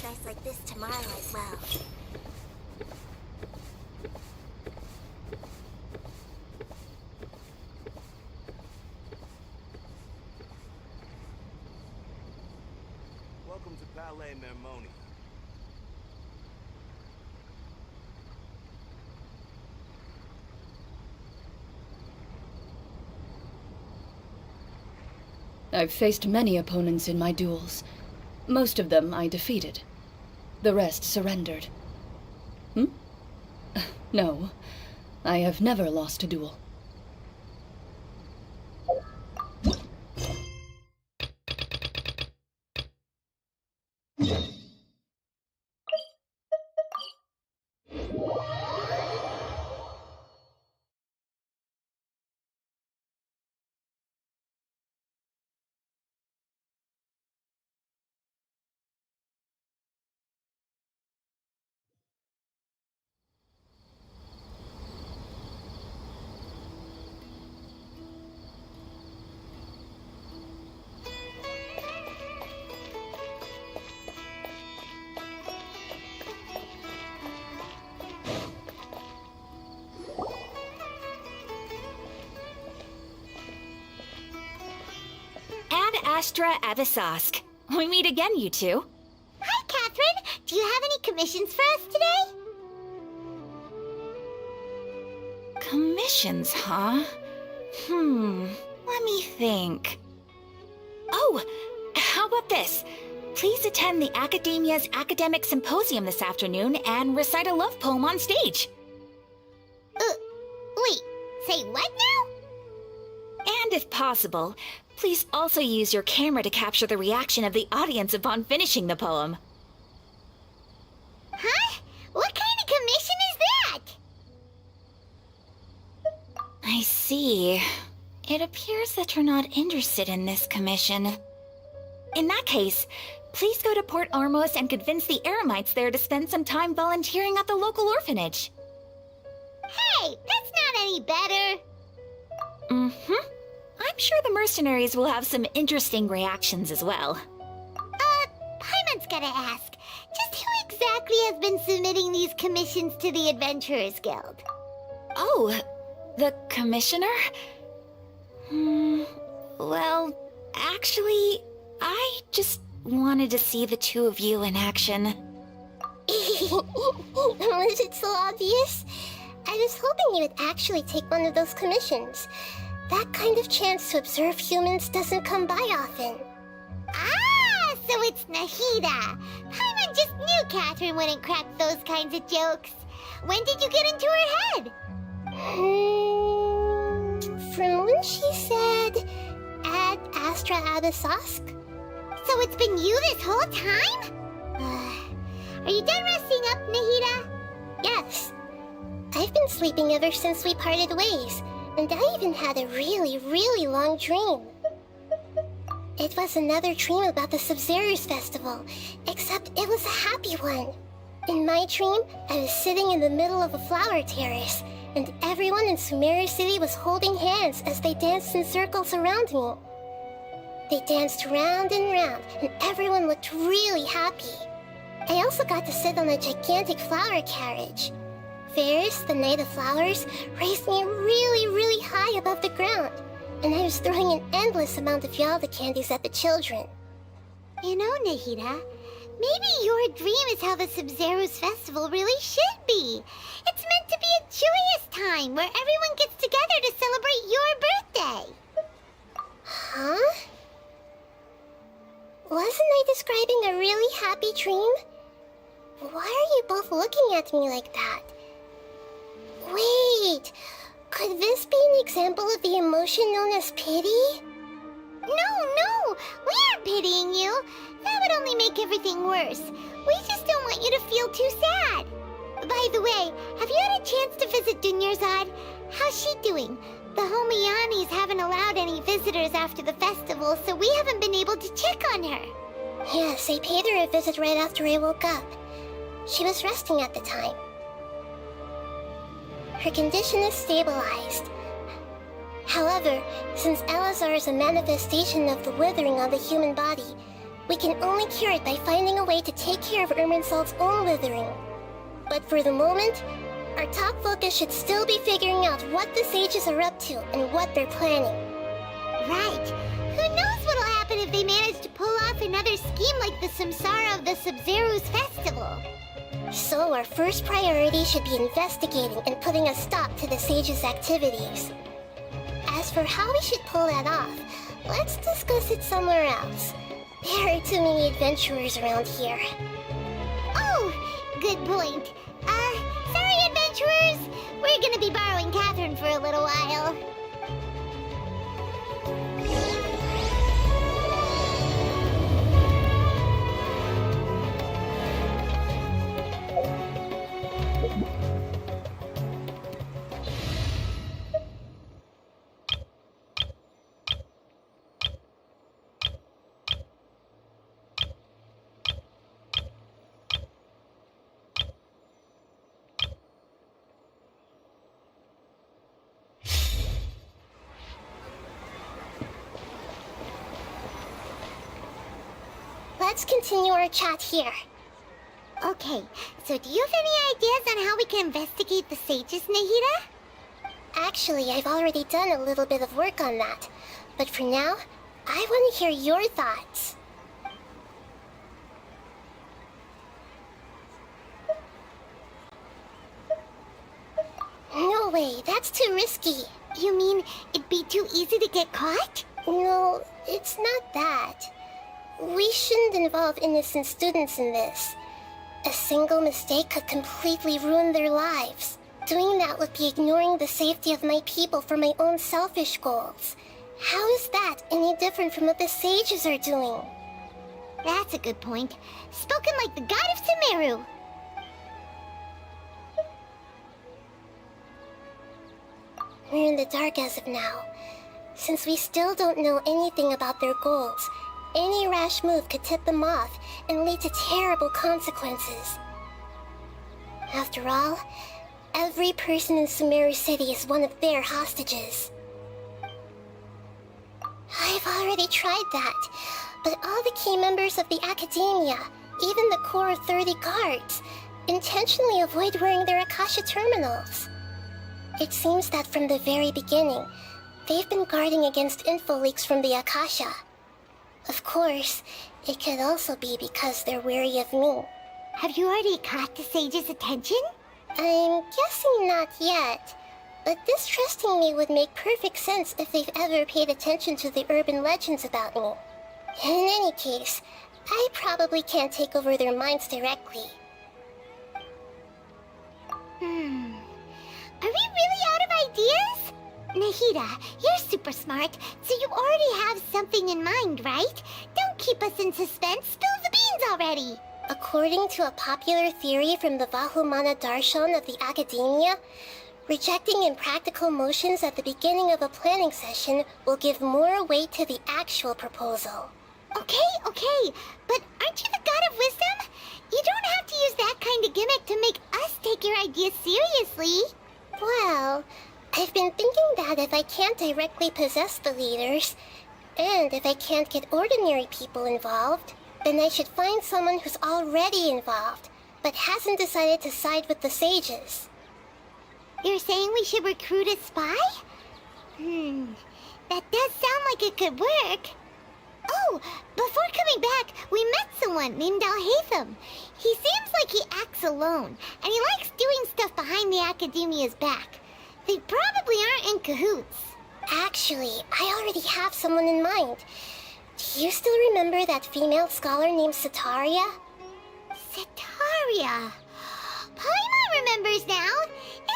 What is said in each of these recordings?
nights like this tomorrow as well. Welcome to Palais Mermoni. I've faced many opponents in my duels. Most of them I defeated. The rest surrendered. No, I have never lost a duel. Astra Avisask. We meet again, you two. Hi, Catherine! Do you have any commissions for us today? Commissions, huh? Let me think. Oh, how about this? Please attend the Academia's Academic Symposium this afternoon and recite a love poem on stage. Wait, say what now? And if possible, please also use your camera to capture the reaction of the audience upon finishing the poem. Huh? What kind of commission is that? I see. It appears that you're not interested in this commission. In that case, please go to Port Armos and convince the Eremites there to spend some time volunteering at the local orphanage. Hey, that's not any better. I'm sure the mercenaries will have some interesting reactions as well. Paimon's gotta ask, just who exactly has been submitting these commissions to the Adventurers Guild? Oh, the commissioner? Well, actually, I just wanted to see the two of you in action. Was it so obvious? I was hoping you would actually take one of those commissions. That kind of chance to observe humans doesn't come by often. Ah, so it's Nahida. Paimon just knew Catherine wouldn't crack those kinds of jokes. When did you get into her head? From when she said, Ad Astra Abisask. So it's been you this whole time? Are you done resting up, Nahida? Yes. I've been sleeping ever since we parted ways. And I even had a really, really long dream. It was another dream about the Sub-Zerus Festival, except it was a happy one. In my dream, I was sitting in the middle of a flower terrace, and everyone in Sumeru City was holding hands as they danced in circles around me. They danced round and round, and everyone looked really happy. I also got to sit on a gigantic flower carriage. Varus, the Knight of Flowers, raised me really, really high above the ground, and I was throwing an endless amount of Yalda candies at the children. You know, Nahida, maybe your dream is how the Sub-Zerus Festival really should be. It's meant to be a joyous time where everyone gets together to celebrate your birthday. Huh? Wasn't I describing a really happy dream? Why are you both looking at me like that? Wait, could this be an example of the emotion known as pity? No, we aren't pitying you. That would only make everything worse. We just don't want you to feel too sad. By the way, have you had a chance to visit Dunyarzad? How's she doing? The Homianis haven't allowed any visitors after the festival, so we haven't been able to check on her. Yes, I paid her a visit right after I woke up. She was resting at the time. Her condition is stabilized. However, since Elazar is a manifestation of the withering on the human body, We can only cure it by finding a way to take care of Irminsul's own withering. But for the moment, our top focus should still be figuring out what the sages are up to and what they're planning. Right. Who knows what'll happen if they manage to pull off another scheme like the Samsara of the Sub-Zero's festival. So our first priority should be investigating and putting a stop to the sages' activities. As for how we should pull that off, let's discuss it somewhere else. There are too many adventurers around here. Oh, good point. Sorry, adventurers. We're gonna be borrowing Catherine for a little while. Let's continue our chat here. Okay, so do you have any ideas on how we can investigate the sages, Nahida? Actually, I've already done a little bit of work on that. But for now, I want to hear your thoughts. No way, that's too risky. You mean it'd be too easy to get caught? No, it's not that. We shouldn't involve innocent students in this. A single mistake could completely ruin their lives. Doing that would be ignoring the safety of my people for my own selfish goals. How is that any different from what the sages are doing? That's a good point. Spoken like the god of Sumeru. We're in the dark as of now. Since we still don't know anything about their goals, any rash move could tip them off and lead to terrible consequences. After all, every person in Sumeru City is one of their hostages. I've already tried that, but all the key members of the Academia, even the core of 30 guards, intentionally avoid wearing their Akasha terminals. It seems that from the very beginning, they've been guarding against info leaks from the Akasha. Of course, it could also be because they're wary of me. Have you already caught the sage's attention? I'm guessing not yet, but distrusting me would make perfect sense if they've ever paid attention to the urban legends about me. In any case, I probably can't take over their minds directly. Are we really out of ideas? Nahida, you're super smart, so you already have something in mind, right? Don't keep us in suspense. Spill the beans already! According to a popular theory from the Vahumana Darshan of the Academia, rejecting impractical motions at the beginning of a planning session will give more weight to the actual proposal. Okay, but aren't you the god of wisdom? You don't have to use that kind of gimmick to make us take your ideas seriously. Well, I've been thinking that if I can't directly possess the leaders, and if I can't get ordinary people involved, then I should find someone who's already involved, but hasn't decided to side with the sages. You're saying we should recruit a spy? That does sound like it could work. Oh, before coming back, we met someone named Alhaitham. He seems like he acts alone, and he likes doing stuff behind the Academia's back. They probably aren't in cahoots. Actually, I already have someone in mind. Do you still remember that female scholar named Setaria? Setaria? Paimon remembers now.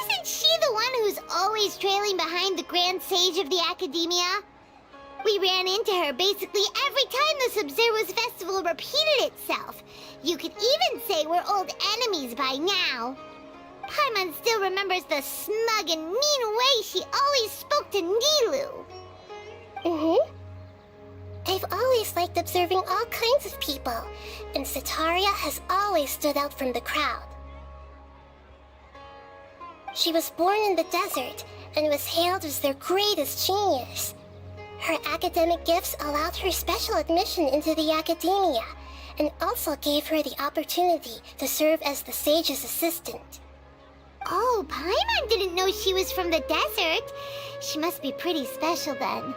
Isn't she the one who's always trailing behind the Grand Sage of the Academia? We ran into her basically every time the Sub-Zero's festival repeated itself. You could even say we're old enemies by now. Paimon still remembers the smug and mean way she always spoke to Nilou. I've always liked observing all kinds of people, and Setaria has always stood out from the crowd. She was born in the desert and was hailed as their greatest genius. Her academic gifts allowed her special admission into the academia, and also gave her the opportunity to serve as the sage's assistant. Oh, Paimon didn't know she was from the desert. She must be pretty special then.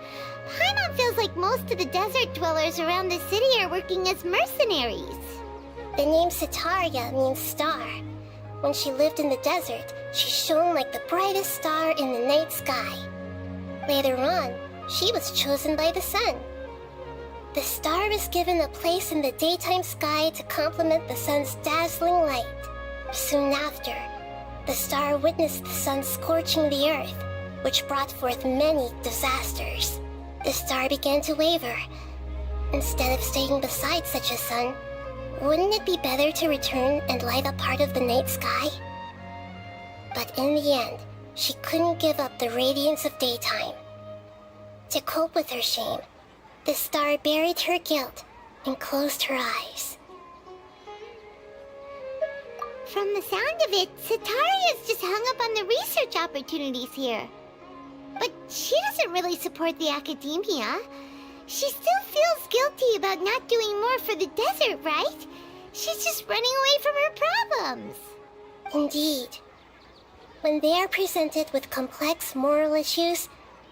Paimon feels like most of the desert dwellers around the city are working as mercenaries. The name Sitaria means star. When she lived in the desert, she shone like the brightest star in the night sky. Later on, she was chosen by the sun. The star was given a place in the daytime sky to complement the sun's dazzling light. Soon after, the star witnessed the sun scorching the earth, which brought forth many disasters. The star began to waver. Instead of staying beside such a sun, wouldn't it be better to return and light up part of the night sky? But in the end, she couldn't give up the radiance of daytime. To cope with her shame, the star buried her guilt and closed her eyes. From the sound of it, Sitaria's just hung up on the research opportunities here. But she doesn't really support the academia. She still feels guilty about not doing more for the desert, right? She's just running away from her problems. Indeed. When they are presented with complex moral issues,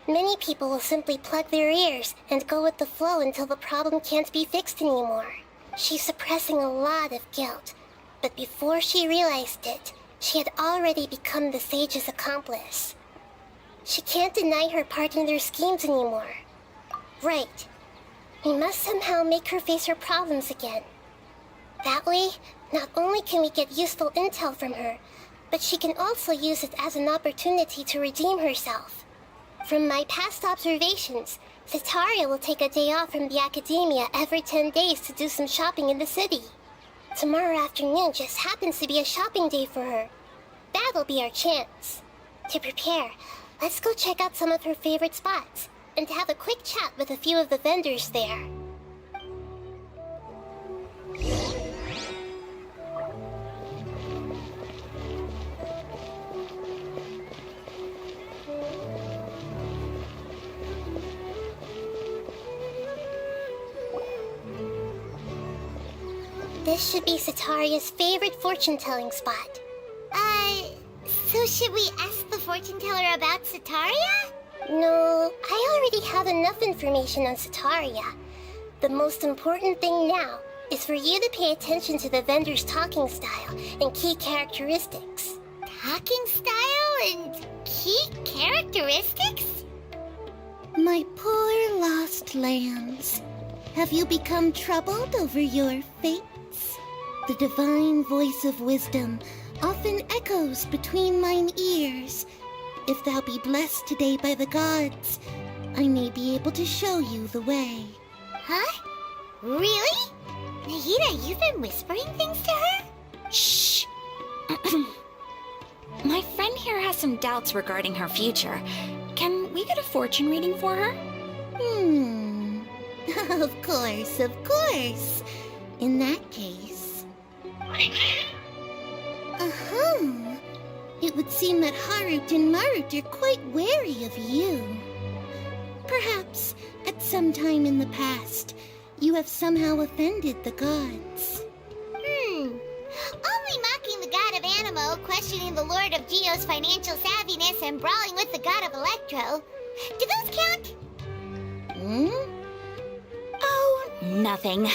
many people will simply plug their ears and go with the flow until the problem can't be fixed anymore. She's suppressing a lot of guilt, but before she realized it, she had already become the sage's accomplice. She can't deny her part in their schemes anymore. Right. We must somehow make her face her problems again. That way, not only can we get useful intel from her, but she can also use it as an opportunity to redeem herself. From my past observations, Sitaria will take a day off from the academia every 10 days to do some shopping in the city. Tomorrow afternoon just happens to be a shopping day for her. That'll be our chance. To prepare, let's go check out some of her favorite spots, and have a quick chat with a few of the vendors there. This should be Sitaria's favorite fortune-telling spot. So should we ask the fortune teller about Sitaria? No, I already have enough information on Sitaria. The most important thing now is for you to pay attention to the vendor's talking style and key characteristics. Talking style and key characteristics? My poor lost lambs, have you become troubled over your fates? The divine voice of wisdom often echoes between mine ears. If thou be blessed today by the gods, I may be able to show you the way. Huh? Really? Nahida, you've been whispering things to her? Shh! My friend here has some doubts regarding her future. Can we get a fortune reading for her? Of course, of course. In that case... It would seem that Harut and Marut are quite wary of you. Perhaps, at some time in the past, you have somehow offended the gods. Only mocking the god of Animo, questioning the lord of Geo's financial savviness, and brawling with the god of Electro. Do those count? Oh, nothing.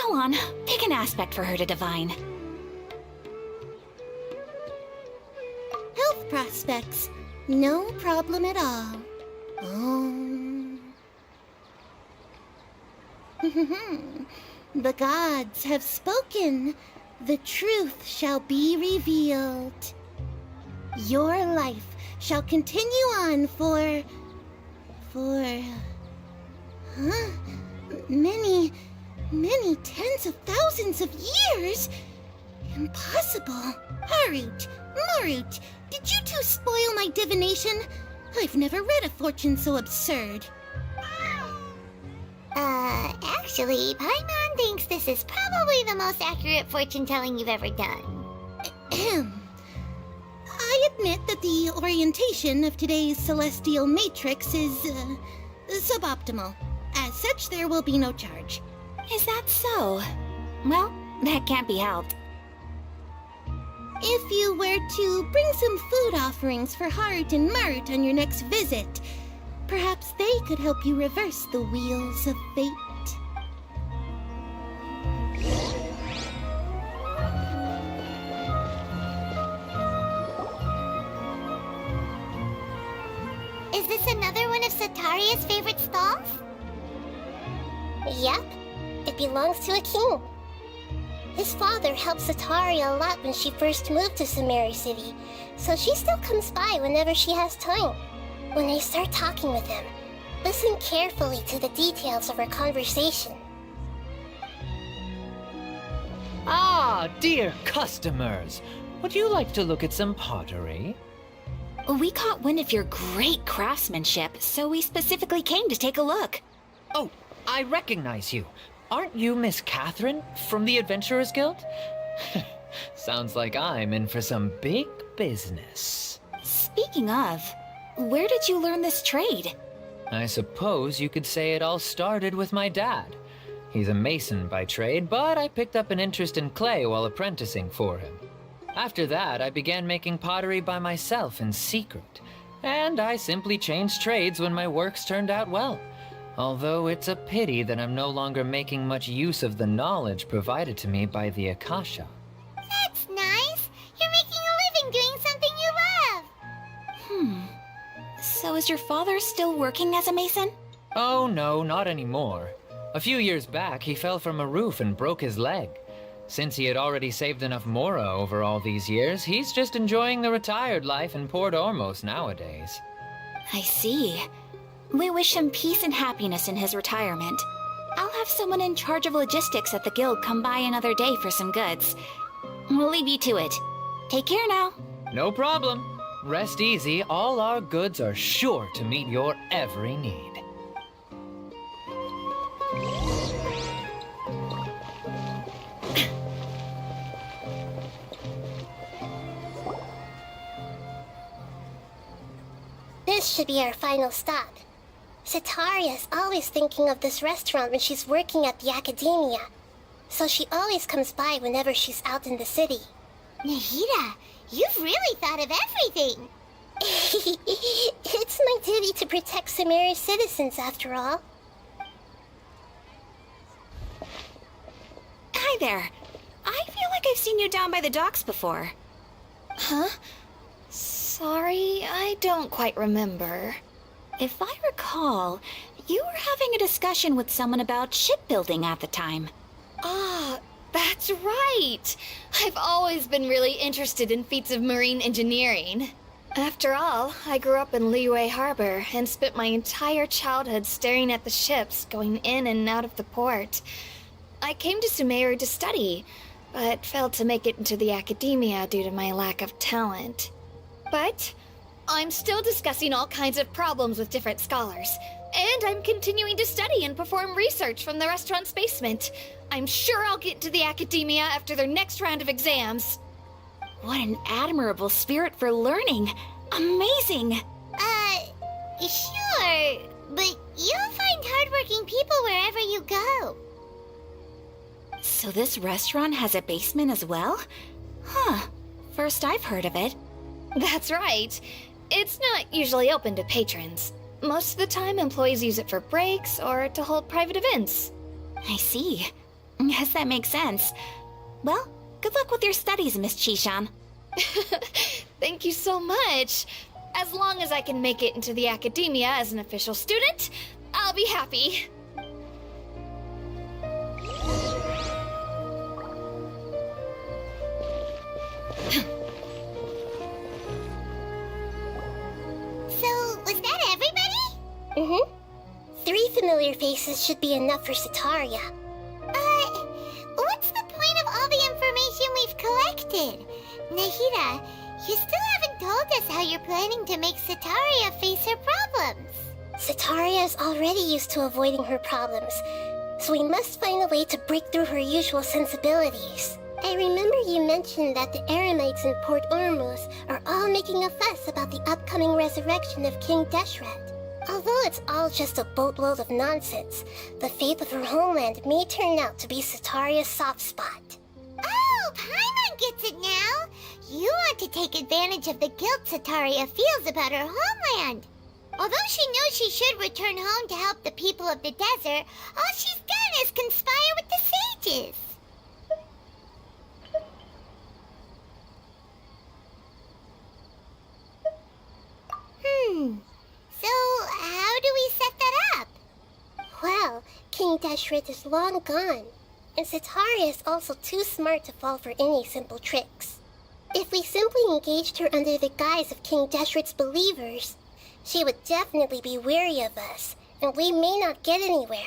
Go on, pick an aspect for her to divine. Health prospects, no problem at all. The gods have spoken. The truth shall be revealed. Your life shall continue on for many tens of thousands of years. Impossible. Harut, Marut, did you two spoil my divination? I've never read a fortune so absurd. Actually, Paimon thinks this is probably the most accurate fortune-telling you've ever done. I admit that the orientation of today's celestial matrix is, suboptimal. As such, there will be no charge. Is that so? Well, that can't be helped. If you were to bring some food offerings for Heart and Mart on your next visit, perhaps they could help you reverse the wheels of fate. Is this another one of Sataria's favorite stalls? Yep. It belongs to a king. His father helped Sataria a lot when she first moved to Sumeru City, so she still comes by whenever she has time. When I start talking with him, listen carefully to the details of our conversation. Ah, dear customers! Would you like to look at some pottery? We caught wind of your great craftsmanship, so we specifically came to take a look. Oh, I recognize you. Aren't you Miss Catherine from the Adventurers Guild? Sounds like I'm in for some big business. Speaking of, where did you learn this trade? I suppose you could say it all started with my dad. He's a mason by trade, but I picked up an interest in clay while apprenticing for him. After that, I began making pottery by myself in secret, and I simply changed trades when my works turned out well. Although it's a pity that I'm no longer making much use of the knowledge provided to me by the Akasha. That's nice. You're making a living doing something you love. So is your father still working as a mason? Oh no, not anymore. A few years back, he fell from a roof and broke his leg. Since he had already saved enough mora over all these years, he's just enjoying the retired life in Port Ormos nowadays. I see. We wish him peace and happiness in his retirement. I'll have someone in charge of logistics at the guild come by another day for some goods. We'll leave you to it. Take care now. No problem. Rest easy, all our goods are sure to meet your every need. This should be our final stop. Sataria's always thinking of this restaurant when she's working at the academia, so she always comes by whenever she's out in the city. Nahida, you've really thought of everything! It's my duty to protect Sumeru's citizens, after all. Hi there. I feel like I've seen you down by the docks before. Huh? Sorry, I don't quite remember. If I recall, you were having a discussion with someone about shipbuilding at the time. Ah, that's right! I've always been really interested in feats of marine engineering. After all, I grew up in Liyue Harbor and spent my entire childhood staring at the ships going in and out of the port. I came to Sumeru to study, but failed to make it into the academia due to my lack of talent. But I'm still discussing all kinds of problems with different scholars, and I'm continuing to study and perform research from the restaurant's basement. I'm sure I'll get to the academia after their next round of exams. What an admirable spirit for learning! Amazing! Sure, but you'll find hardworking people wherever you go. So this restaurant has a basement as well? Huh. First I've heard of it. That's right. It's not usually open to patrons. Most of the time, employees use it for breaks or to hold private events. I see. Guess that makes sense. Well, good luck with your studies, Miss Chishan. Thank you so much. As long as I can make it into the academia as an official student, I'll be happy. So, was that everybody? Mm-hmm. 3 familiar faces should be enough for Sataria. What's the point of all the information we've collected? Nahida, you still haven't told us how you're planning to make Sataria face her problems. Sataria is already used to avoiding her problems, so we must find a way to break through her usual sensibilities. I remember you mentioned that the Eremites in Port Ormos are all making a fuss about the upcoming resurrection of King Deshret. Although it's all just a boatload of nonsense, the fate of her homeland may turn out to be Sataria's soft spot. Oh, Paimon gets it now! You want to take advantage of the guilt Sataria feels about her homeland. Although she knows she should return home to help the people of the desert, all she's done is conspire with the sages. So how do we set that up? Well, King Deshret is long gone, and Sataria is also too smart to fall for any simple tricks. If we simply engaged her under the guise of King Deshret's believers, she would definitely be wary of us, and we may not get anywhere.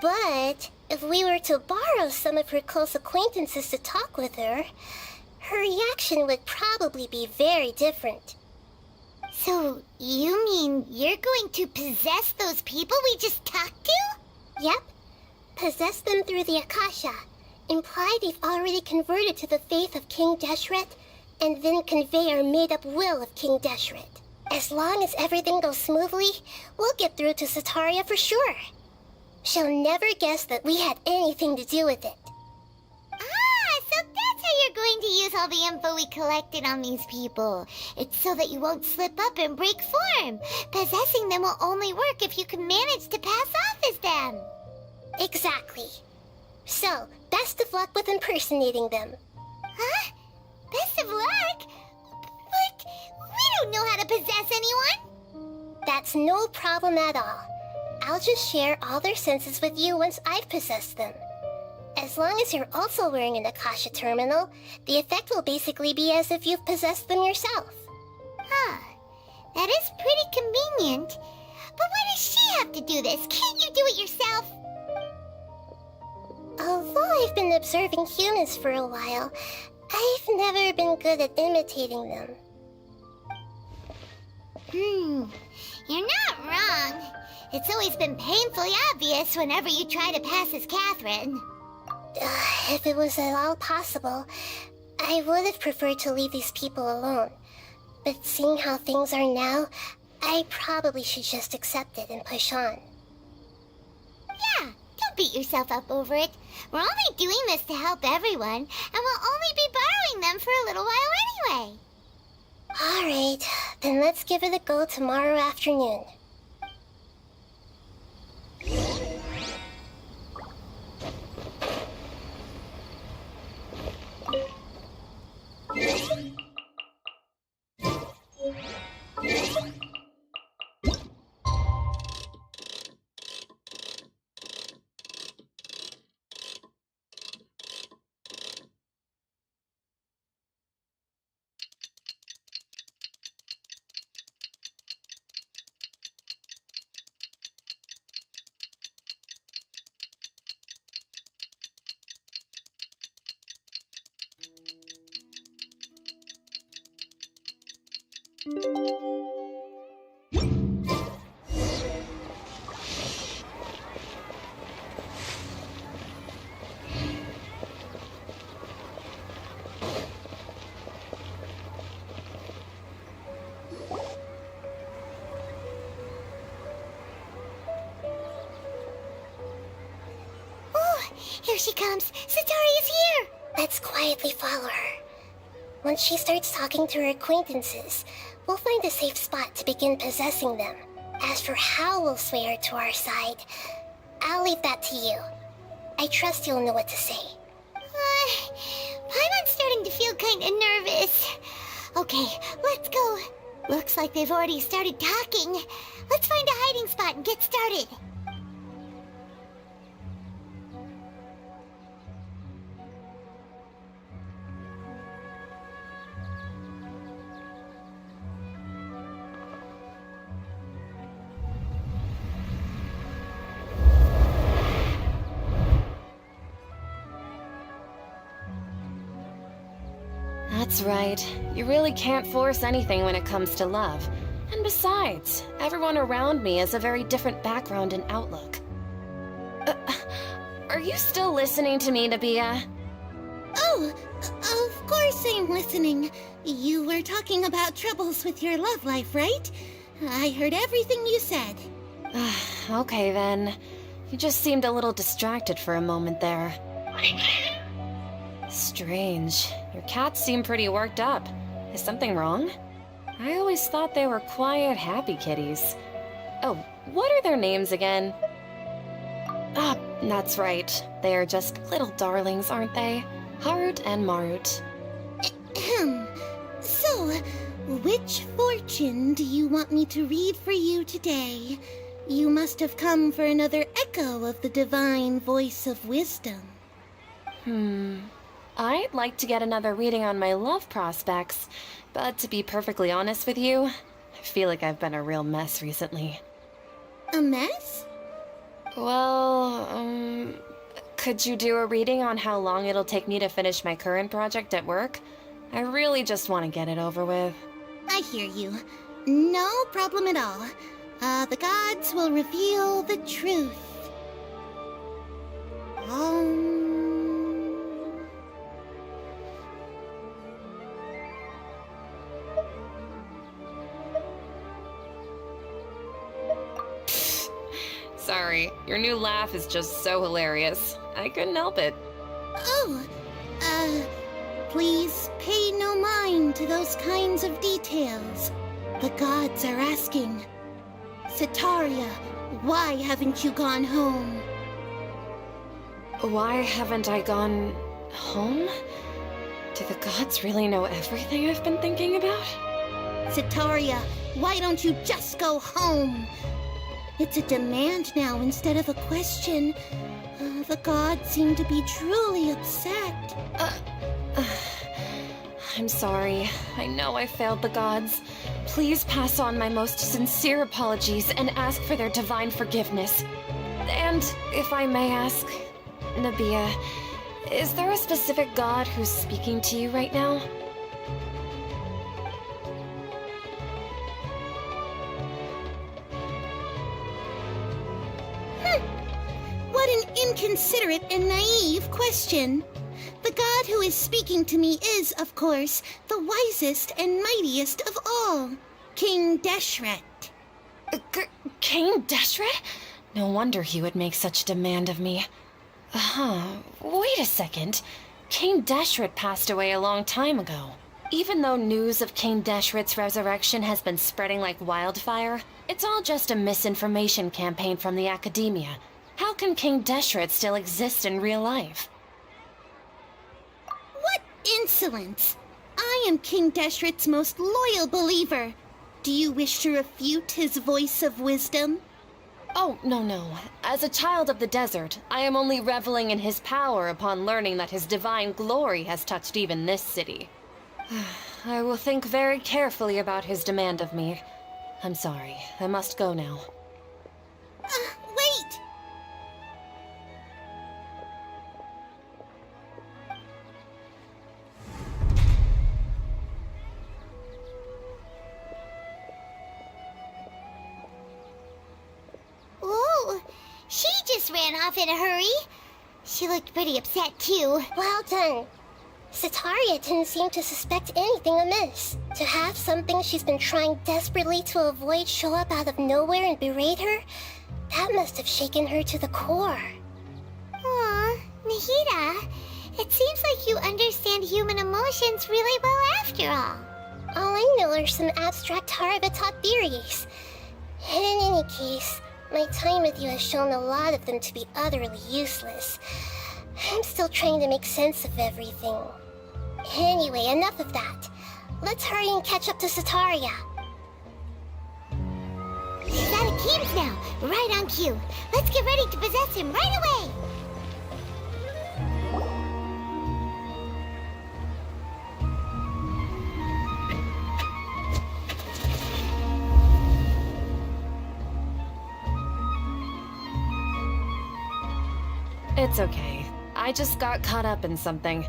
But if we were to borrow some of her close acquaintances to talk with her, her reaction would probably be very different. So you mean you're going to possess those people we just talked to? Yep. Possess them through the Akasha. Imply they've already converted to the faith of King Deshret, and then convey our made-up will of King Deshret. As long as everything goes smoothly, we'll get through to Sataria for sure. She'll never guess that we had anything to do with it. Ah, so that's how you're going to use all the info we collected on these people. It's so that you won't slip up and break form. Possessing them will only work if you can manage to pass off as them. Exactly. So, best of luck with impersonating them. Huh? Best of luck? But we don't know how to possess anyone. That's no problem at all. I'll just share all their senses with you once I've possessed them. As long as you're also wearing an Akasha terminal, the effect will basically be as if you've possessed them yourself. Huh. That is pretty convenient. But why does she have to do this? Can't you do it yourself? Although I've been observing humans for a while, I've never been good at imitating them. You're not wrong. It's always been painfully obvious whenever you try to pass as Catherine. If it was at all possible, I would have preferred to leave these people alone. But seeing how things are now, I probably should just accept it and push on. Yeah, don't beat yourself up over it. We're only doing this to help everyone, and we'll only be borrowing them for a little while anyway. Alright, then let's give it a go tomorrow afternoon. Here she comes. Sataria's here. Let's quietly follow her. Once she starts talking to her acquaintances, we'll find a safe spot to begin possessing them. As for how we'll sway her to our side, I'll leave that to you. I trust you'll know what to say. Paimon's starting to feel kind of nervous. Okay, let's go. Looks like they've already started talking. Let's find a hiding spot and get started. That's right. You really can't force anything when it comes to love. And besides, everyone around me has a very different background and outlook. Are you still listening to me, Nabia? Oh, of course I'm listening. You were talking about troubles with your love life, right? I heard everything you said. Okay then. You just seemed a little distracted for a moment there. Strange. Your cats seem pretty worked up. Is something wrong? I always thought they were quiet, happy kitties. Oh, what are their names again? Ah, that's right. They are just little darlings, aren't they? Harut and Marut. Ahem. So, which fortune do you want me to read for you today? You must have come for another echo of the divine voice of wisdom. I'd like to get another reading on my love prospects, but to be perfectly honest with you, I feel like I've been a real mess recently. A mess? Well, could you do a reading on how long it'll take me to finish my current project at work? I really just want to get it over with. I hear you. No problem at all. The gods will reveal the truth. Sorry, your new laugh is just so hilarious. I couldn't help it. Please pay no mind to those kinds of details. The gods are asking. Sitaria, why haven't you gone home? Why haven't I gone home? Do the gods really know everything I've been thinking about? Sitaria, why don't you just go home? It's a demand now instead of a question. The gods seem to be truly upset. I'm sorry. I know I failed the gods. Please pass on my most sincere apologies and ask for their divine forgiveness. And if I may ask, Nabia, is there a specific god who's speaking to you right now? What an inconsiderate and naive question. The god who is speaking to me is, of course, the wisest and mightiest of all, King Deshret. King Deshret? No wonder he would make such a demand of me. Wait a second. King Deshret passed away a long time ago. Even though news of King Deshret's resurrection has been spreading like wildfire, it's all just a misinformation campaign from the academia. How can King Deshret still exist in real life? What insolence! I am King Deshret's most loyal believer. Do you wish to refute his voice of wisdom? Oh, no. As a child of the desert, I am only reveling in his power upon learning that his divine glory has touched even this city. I will think very carefully about his demand of me. I'm sorry, I must go now. Wait! Ooh, she just ran off in a hurry. She looked pretty upset, too. Well done. Sitaria didn't seem to suspect anything amiss. To have something she's been trying desperately to avoid show up out of nowhere and berate her, that must have shaken her to the core. Aw, Nahida, it seems like you understand human emotions really well after all. All I know are some abstract Harava-taught theories. And in any case, my time with you has shown a lot of them to be utterly useless. I'm still trying to make sense of everything. Anyway, enough of that. Let's hurry and catch up to Sitaria. He's out of Keems now, right on cue. Let's get ready to possess him right away! It's okay. I just got caught up in something.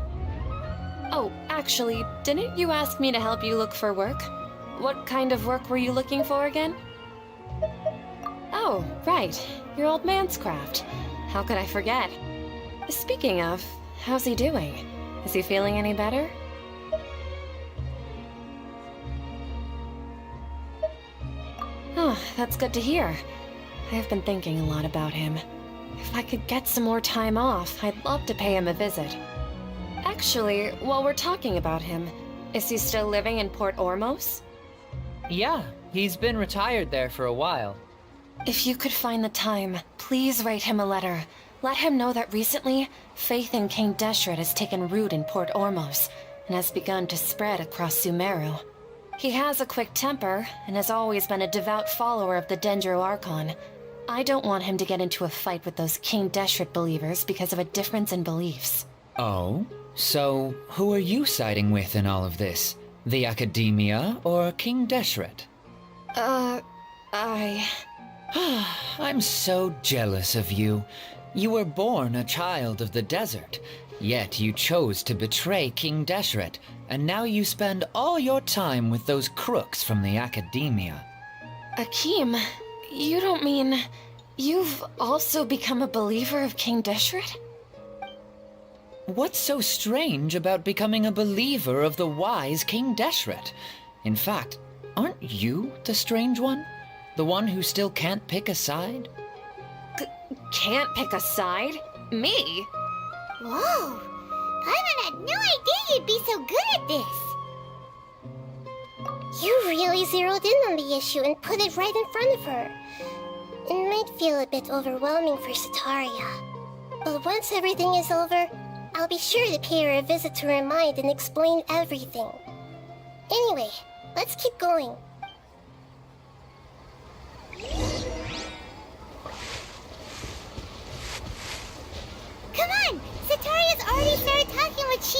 Oh, actually, didn't you ask me to help you look for work? What kind of work were you looking for again? Oh, right. Your old man's craft. How could I forget? Speaking of, how's he doing? Is he feeling any better? Oh, that's good to hear. I have been thinking a lot about him. If I could get some more time off, I'd love to pay him a visit. Actually, while we're talking about him, is he still living in Port Ormos? Yeah, he's been retired there for a while. If you could find the time, please write him a letter. Let him know that recently, faith in King Deshret has taken root in Port Ormos and has begun to spread across Sumeru. He has a quick temper and has always been a devout follower of the Dendro Archon. I don't want him to get into a fight with those King Deshret believers because of a difference in beliefs. Oh? So, who are you siding with in all of this? The Academia or King Deshret? I'm so jealous of you. You were born a child of the desert, yet you chose to betray King Deshret, and now you spend all your time with those crooks from the Academia. Akeem, you don't mean you've also become a believer of King Deshret? What's so strange about becoming a believer of the wise King Deshret? In fact, aren't you the strange one? The one who still can't pick a side? Can't pick a side? Me? Whoa! Paimon had no idea you'd be so good at this! You really zeroed in on the issue and put it right in front of her. It might feel a bit overwhelming for Setaria. But once everything is over, I'll be sure to pay her a visit to her mind and explain everything. Anyway, let's keep going. Come on! Setaria's already started talking what she...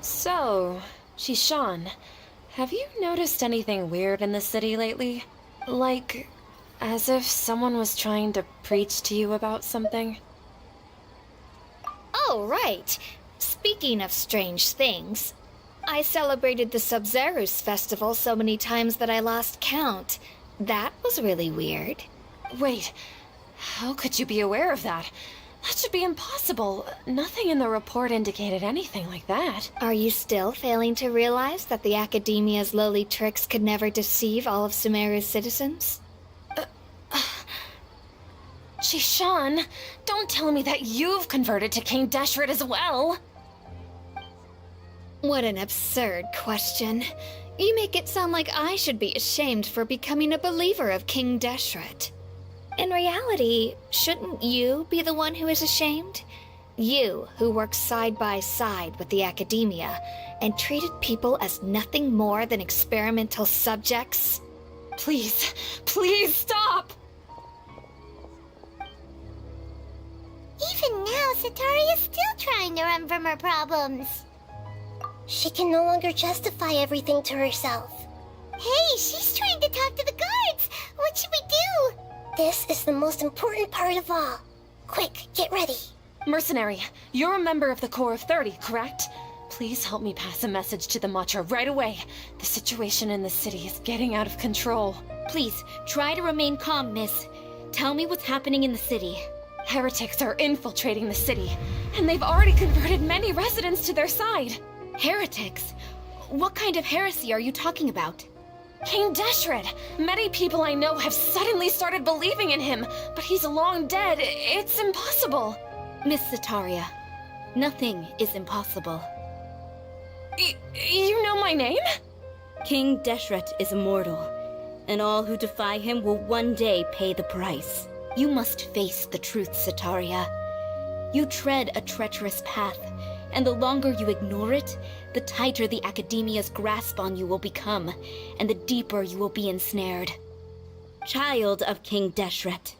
So, Shishan, have you noticed anything weird in the city lately? Like, as if someone was trying to preach to you about something? Oh, right. Speaking of strange things, I celebrated the Sub-Zerus festival so many times that I lost count. That was really weird. Wait, how could you be aware of that? That should be impossible. Nothing in the report indicated anything like that. Are you still failing to realize that the Academia's lowly tricks could never deceive all of Sumeru's citizens? Shishan, don't tell me that you've converted to King Deshret as well! What an absurd question. You make it sound like I should be ashamed for becoming a believer of King Deshret. In reality, shouldn't you be the one who is ashamed? You, who worked side by side with the Academia and treated people as nothing more than experimental subjects? Please, please stop! Even now, Setaria's still trying to run from her problems. She can no longer justify everything to herself. Hey, she's trying to talk to the guards! What should we do? This is the most important part of all. Quick, get ready. Mercenary, you're a member of the Corps of 30, correct? Please help me pass a message to the Matcha right away. The situation in the city is getting out of control. Please, try to remain calm, miss. Tell me what's happening in the city. Heretics are infiltrating the city, and they've already converted many residents to their side. Heretics? What kind of heresy are you talking about? King Deshret! Many people I know have suddenly started believing in him, but he's long dead. It's impossible. Miss Setaria, nothing is impossible. You know my name? King Deshret is immortal, and all who defy him will one day pay the price. You must face the truth, Setaria. You tread a treacherous path, and the longer you ignore it, the tighter the Academia's grasp on you will become, and the deeper you will be ensnared. Child of King Deshret,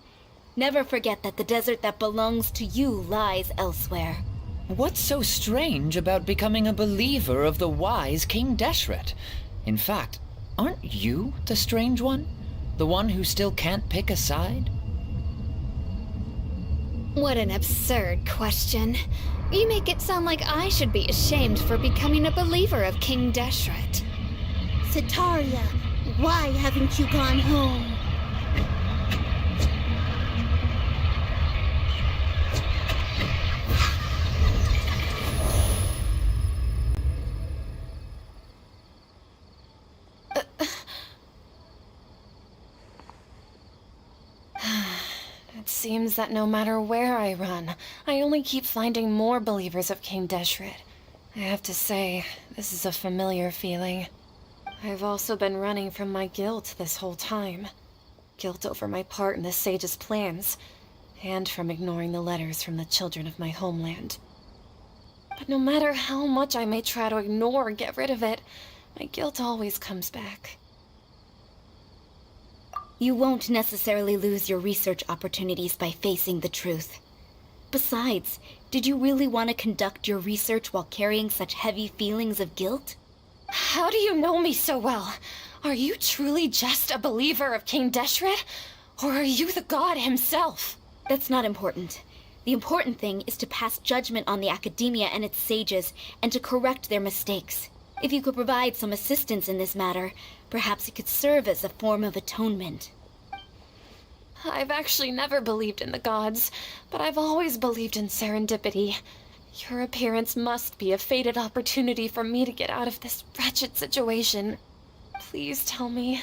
never forget that the desert that belongs to you lies elsewhere. What's so strange about becoming a believer of the wise King Deshret? In fact, aren't you the strange one? The one who still can't pick a side? What an absurd question. You make it sound like I should be ashamed for becoming a believer of King Deshret. Setaria, why haven't you gone home? It seems that no matter where I run, I only keep finding more believers of King Deshret. I have to say, this is a familiar feeling. I've also been running from my guilt this whole time. Guilt over my part in the Sage's plans, and from ignoring the letters from the children of my homeland. But no matter how much I may try to ignore or get rid of it, my guilt always comes back. You won't necessarily lose your research opportunities by facing the truth. Besides, did you really want to conduct your research while carrying such heavy feelings of guilt? How do you know me so well? Are you truly just a believer of King Deshret? Or are you the god himself? That's not important. The important thing is to pass judgment on the academia and its sages, and to correct their mistakes. If you could provide some assistance in this matter, perhaps it could serve as a form of atonement. I've actually never believed in the gods, but I've always believed in serendipity. Your appearance must be a fated opportunity for me to get out of this wretched situation. Please tell me,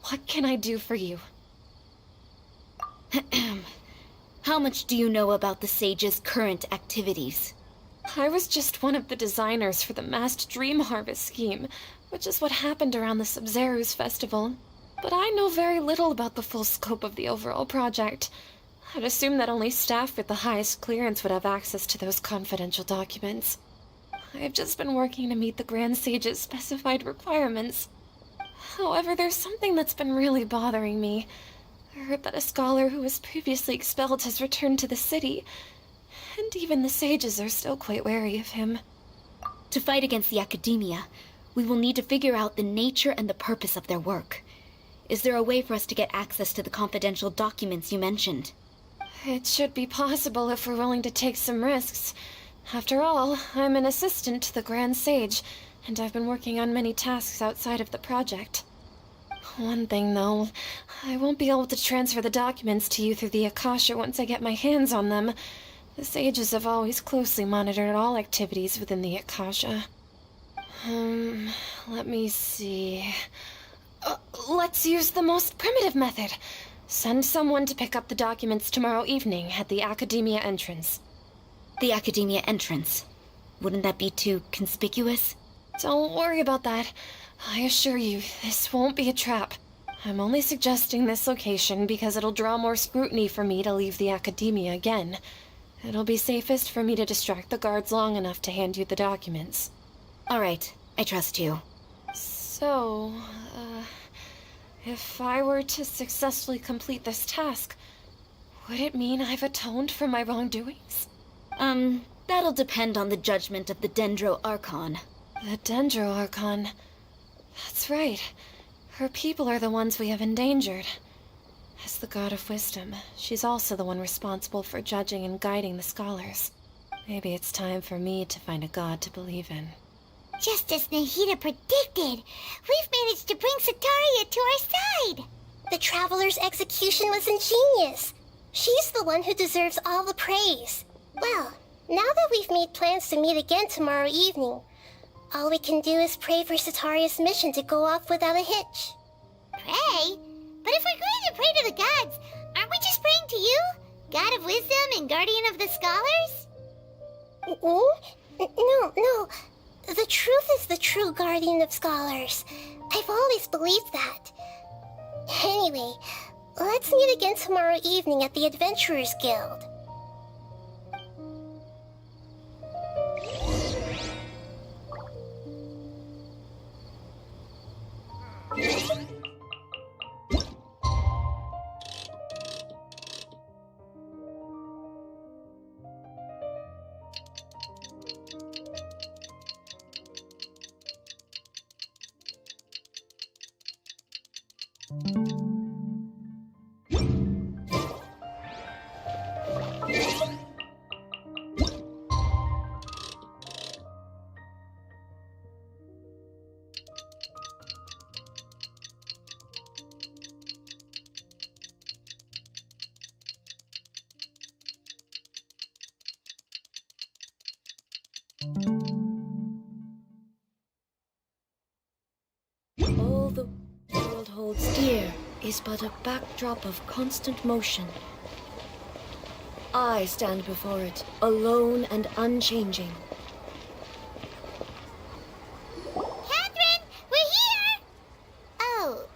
what can I do for you? How much do you know about the sage's current activities? I was just one of the designers for the massed dream harvest scheme, which is what happened around the Sumeru's festival. But I know very little about the full scope of the overall project. I'd assume that only staff with the highest clearance would have access to those confidential documents. I've just been working to meet the Grand Sage's specified requirements. However, there's something that's been really bothering me. I heard that a scholar who was previously expelled has returned to the city, and even the sages are still quite wary of him. To fight against the academia, we will need to figure out the nature and the purpose of their work. Is there a way for us to get access to the confidential documents you mentioned? It should be possible if we're willing to take some risks. After all, I'm an assistant to the Grand Sage, and I've been working on many tasks outside of the project. One thing, though, I won't be able to transfer the documents to you through the Akasha once I get my hands on them. The sages have always closely monitored all activities within the Akasha. Let me see. Let's use the most primitive method. Send someone to pick up the documents tomorrow evening at the Academia entrance. The Academia entrance. Wouldn't that be too conspicuous? Don't worry about that. I assure you, this won't be a trap. I'm only suggesting this location because it'll draw more scrutiny for me to leave the Academia again. It'll be safest for me to distract the guards long enough to hand you the documents. All right, I trust you. So, if I were to successfully complete this task, would it mean I've atoned for my wrongdoings? That'll depend on the judgment of the Dendro Archon. The Dendro Archon. That's right. Her people are the ones we have endangered. As the god of wisdom, she's also the one responsible for judging and guiding the scholars. Maybe it's time for me to find a god to believe in. Just as Nahida predicted, we've managed to bring Sataria to our side. The Traveler's execution was ingenious. She's the one who deserves all the praise. Well, now that we've made plans to meet again tomorrow evening, all we can do is pray for Sataria's mission to go off without a hitch. Pray? But if we're going to pray to the gods, aren't we just praying to you? God of wisdom and guardian of the scholars? No. The truth is the true guardian of scholars. I've always believed that. Anyway, let's meet again tomorrow evening at the Adventurers Guild. All the world holds dear is but a backdrop of constant motion. I stand before it, alone and unchanging. Catherine, we're here! Oh,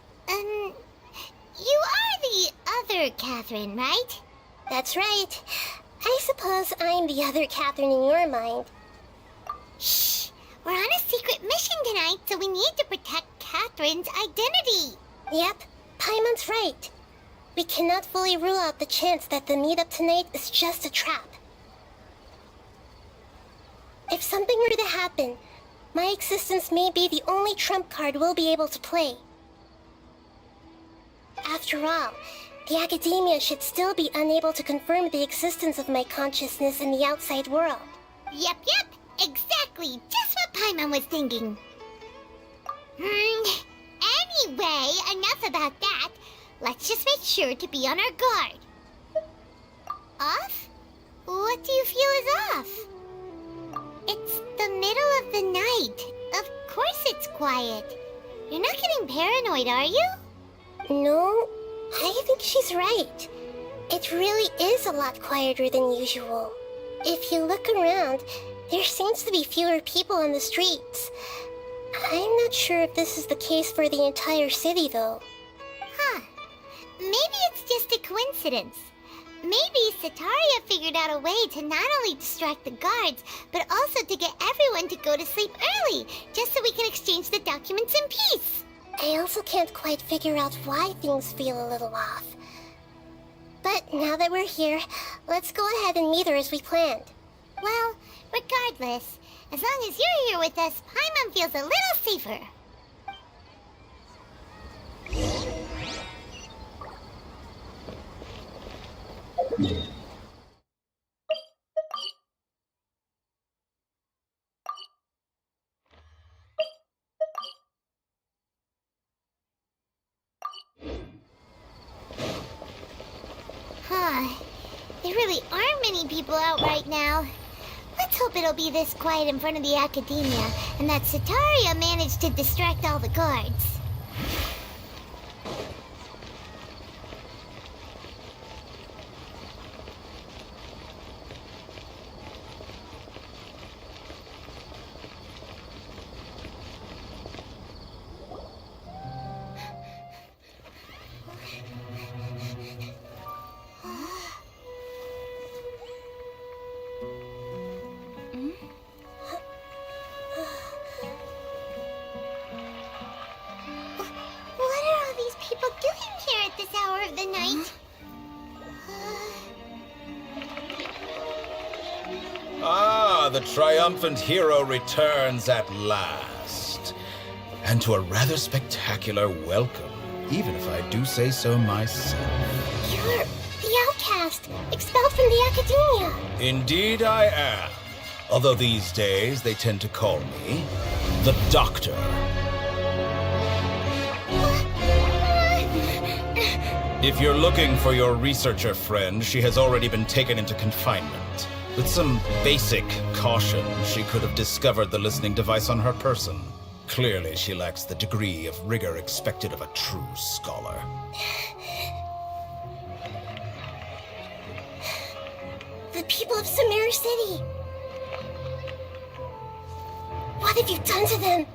you are the other Catherine, right? That's right. I suppose I'm the other Catherine in your mind. Shh! We're on a secret mission tonight, so we need to protect Catherine's identity. Yep, Paimon's right. We cannot fully rule out the chance that the meetup tonight is just a trap. If something were to happen, my existence may be the only trump card we'll be able to play. After all, the academia should still be unable to confirm the existence of my consciousness in the outside world. Yep, exactly. Just what Paimon was thinking. Anyway, enough about that. Let's just make sure to be on our guard. Off? What do you feel is off? It's the middle of the night. Of course it's quiet. You're not getting paranoid, are you? No, I think she's right. It really is a lot quieter than usual. If you look around, there seems to be fewer people on the streets. I'm not sure if this is the case for the entire city, though. Huh. Maybe it's just a coincidence. Maybe Sataria figured out a way to not only distract the guards, but also to get everyone to go to sleep early, just so we can exchange the documents in peace. I also can't quite figure out why things feel a little off. But now that we're here, let's go ahead and meet her as we planned. Well, regardless, as long as you're here with us, Paimon feels a little safer. There really aren't many people out right now. Let's hope it'll be this quiet in front of the academia, and that Sataria managed to distract all the guards. The triumphant hero returns at last. And to a rather spectacular welcome, even if I do say so myself. You're the outcast, expelled from the academia. Indeed I am. Although these days they tend to call me the Doctor. If you're looking for your researcher friend, she has already been taken into confinement. With some basic caution, she could have discovered the listening device on her person. Clearly, she lacks the degree of rigor expected of a true scholar. The people of Sumeru City! What have you done to them?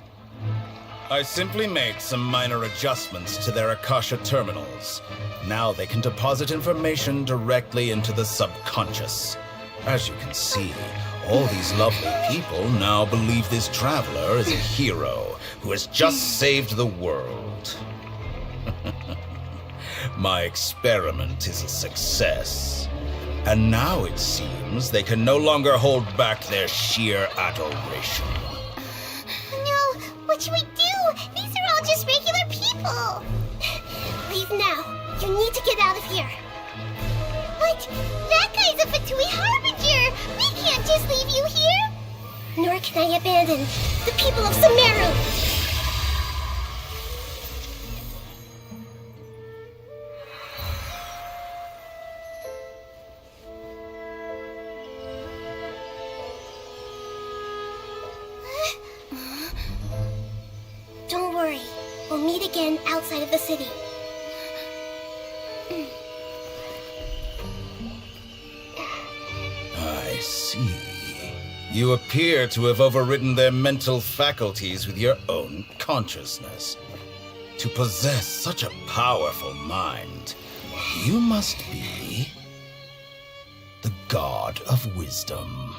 I simply made some minor adjustments to their Akasha terminals. Now they can deposit information directly into the subconscious. As you can see, all these lovely people now believe this traveler is a hero who has just saved the world. My experiment is a success. And now it seems they can no longer hold back their sheer adoration. No, what should we do? These are all just regular people. Leave now. You need to get out of here. But that guy's a Fatui Harbinger! We can't just leave you here! Nor can I abandon the people of Sumeru! Don't worry. We'll meet again outside of the city. see. You appear to have overridden their mental faculties with your own consciousness. To possess such a powerful mind, you must be the God of Wisdom.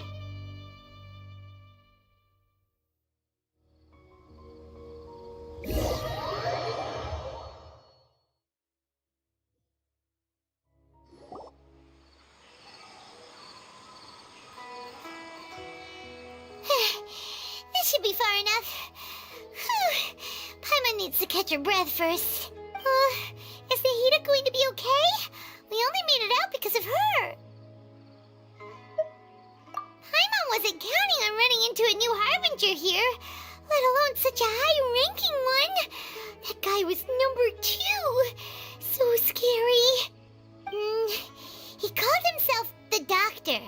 This should be far enough. Whew. Paimon needs to catch her breath first. Is Nahida going to be okay? We only made it out because of her. Paimon wasn't counting on running into a new Harbinger here, let alone such a high-ranking one. That guy was number 2. So scary. He called himself the Doctor.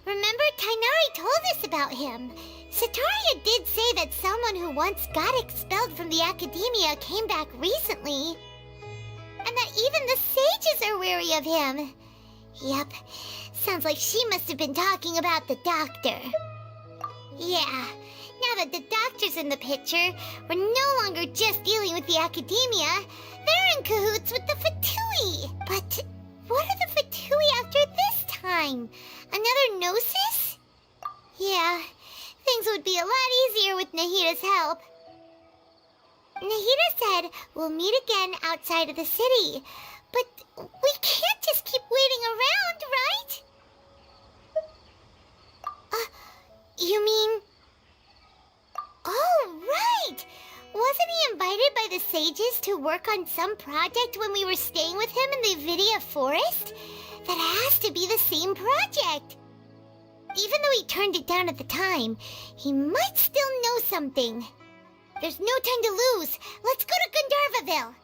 Remember, Tainari told us about him. Sataria did say that someone who once got expelled from the academia came back recently. And that even the sages are wary of him. Yep, sounds like she must have been talking about the Doctor. Yeah, now that the Doctor's in the picture, we're no longer just dealing with the academia. They're in cahoots with the Fatui. But what are the Fatui after this time? Another Gnosis? Yeah, things would be a lot easier with Nahida's help. Nahida said we'll meet again outside of the city. But we can't just keep waiting around, right? You mean... Oh, right! Wasn't he invited by the sages to work on some project when we were staying with him in the Vidia forest? That has to be the same project. Even though he turned it down at the time, he might still know something. There's no time to lose. Let's go to Gandharvaville.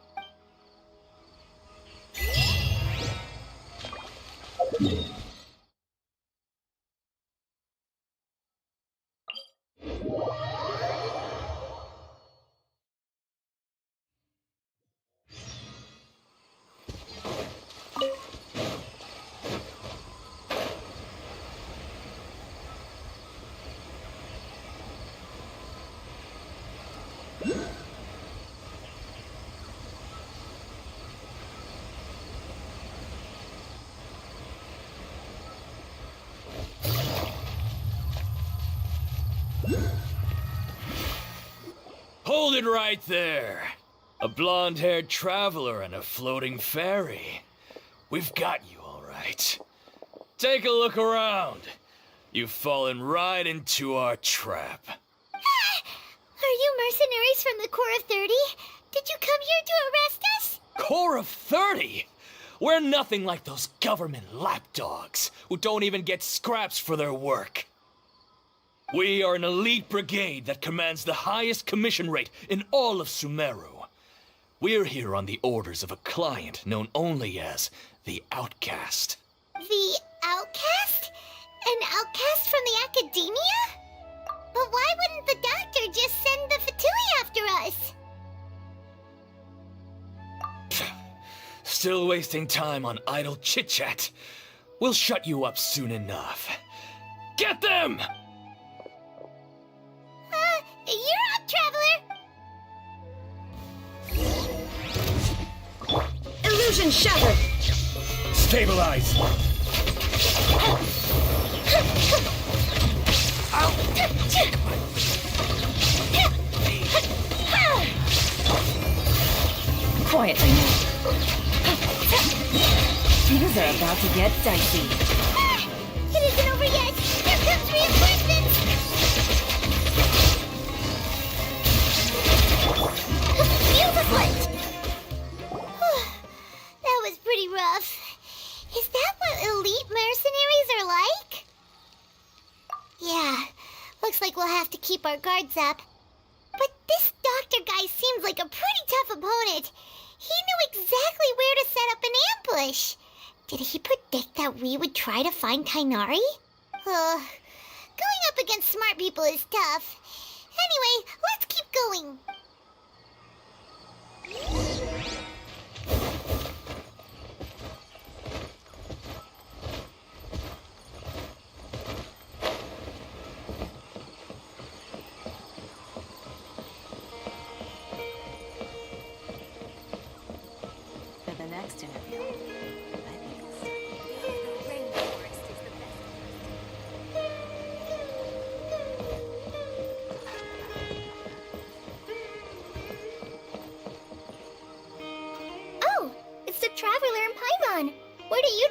Hold it right there. A blonde-haired traveler and a floating fairy. We've got you all right. Take a look around. You've fallen right into our trap. Are you mercenaries from the Corps of 30? Did you come here to arrest us? Corps of 30? We're nothing like those government lapdogs who don't even get scraps for their work. We are an elite brigade that commands the highest commission rate in all of Sumeru. We're here on the orders of a client known only as the Outcast. The Outcast? An outcast from the academia? But why wouldn't the Doctor just send the Fatui after us? Still wasting time on idle chit-chat. We'll shut you up soon enough. Get them! You're up, Traveler! Illusion shattered! Stabilize! Quietly now. Things are about to get dicey. It isn't over yet! Here comes reinforcements! That was pretty rough. Is that what elite mercenaries are like? Yeah, looks like we'll have to keep our guards up. But this doctor guy seems like a pretty tough opponent. He knew exactly where to set up an ambush. Did he predict that we would try to find Tainari? Going up against smart people is tough. Anyway, let's keep going.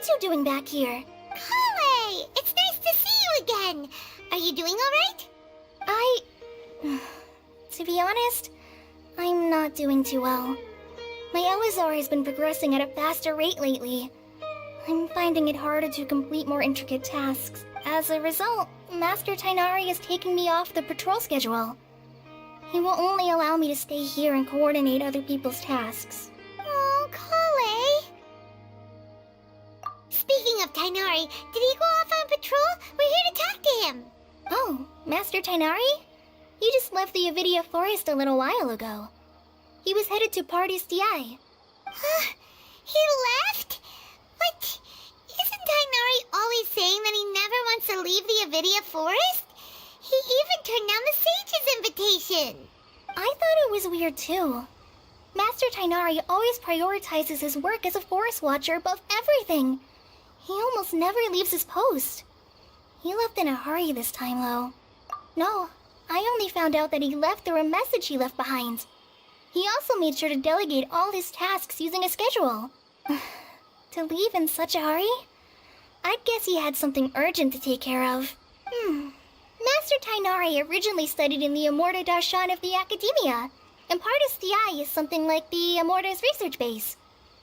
two doing back here? Kale! It's nice to see you again! Are you doing alright? To be honest, I'm not doing too well. My Elazar has been progressing at a faster rate lately. I'm finding it harder to complete more intricate tasks. As a result, Master Tainari is taking me off the patrol schedule. He will only allow me to stay here and coordinate other people's tasks. Oh, Kale! Speaking of Tainari, did he go off on patrol? We're here to talk to him! Oh, Master Tainari? He just left the Avidia Forest a little while ago. He was headed to Party's DI. Huh? He left? But isn't Tainari always saying that he never wants to leave the Avidia Forest? He even turned down the sage's invitation. I thought it was weird too. Master Tainari always prioritizes his work as a forest watcher above everything. He almost never leaves his post. He left in a hurry this time, though. No, I only found out that he left through a message he left behind. He also made sure to delegate all his tasks using a schedule. To leave in such a hurry? I'd guess he had something urgent to take care of. Master Tainari originally studied in the Immorta Darshan of the Academia, and Partis DI is something like the Immorta's research base.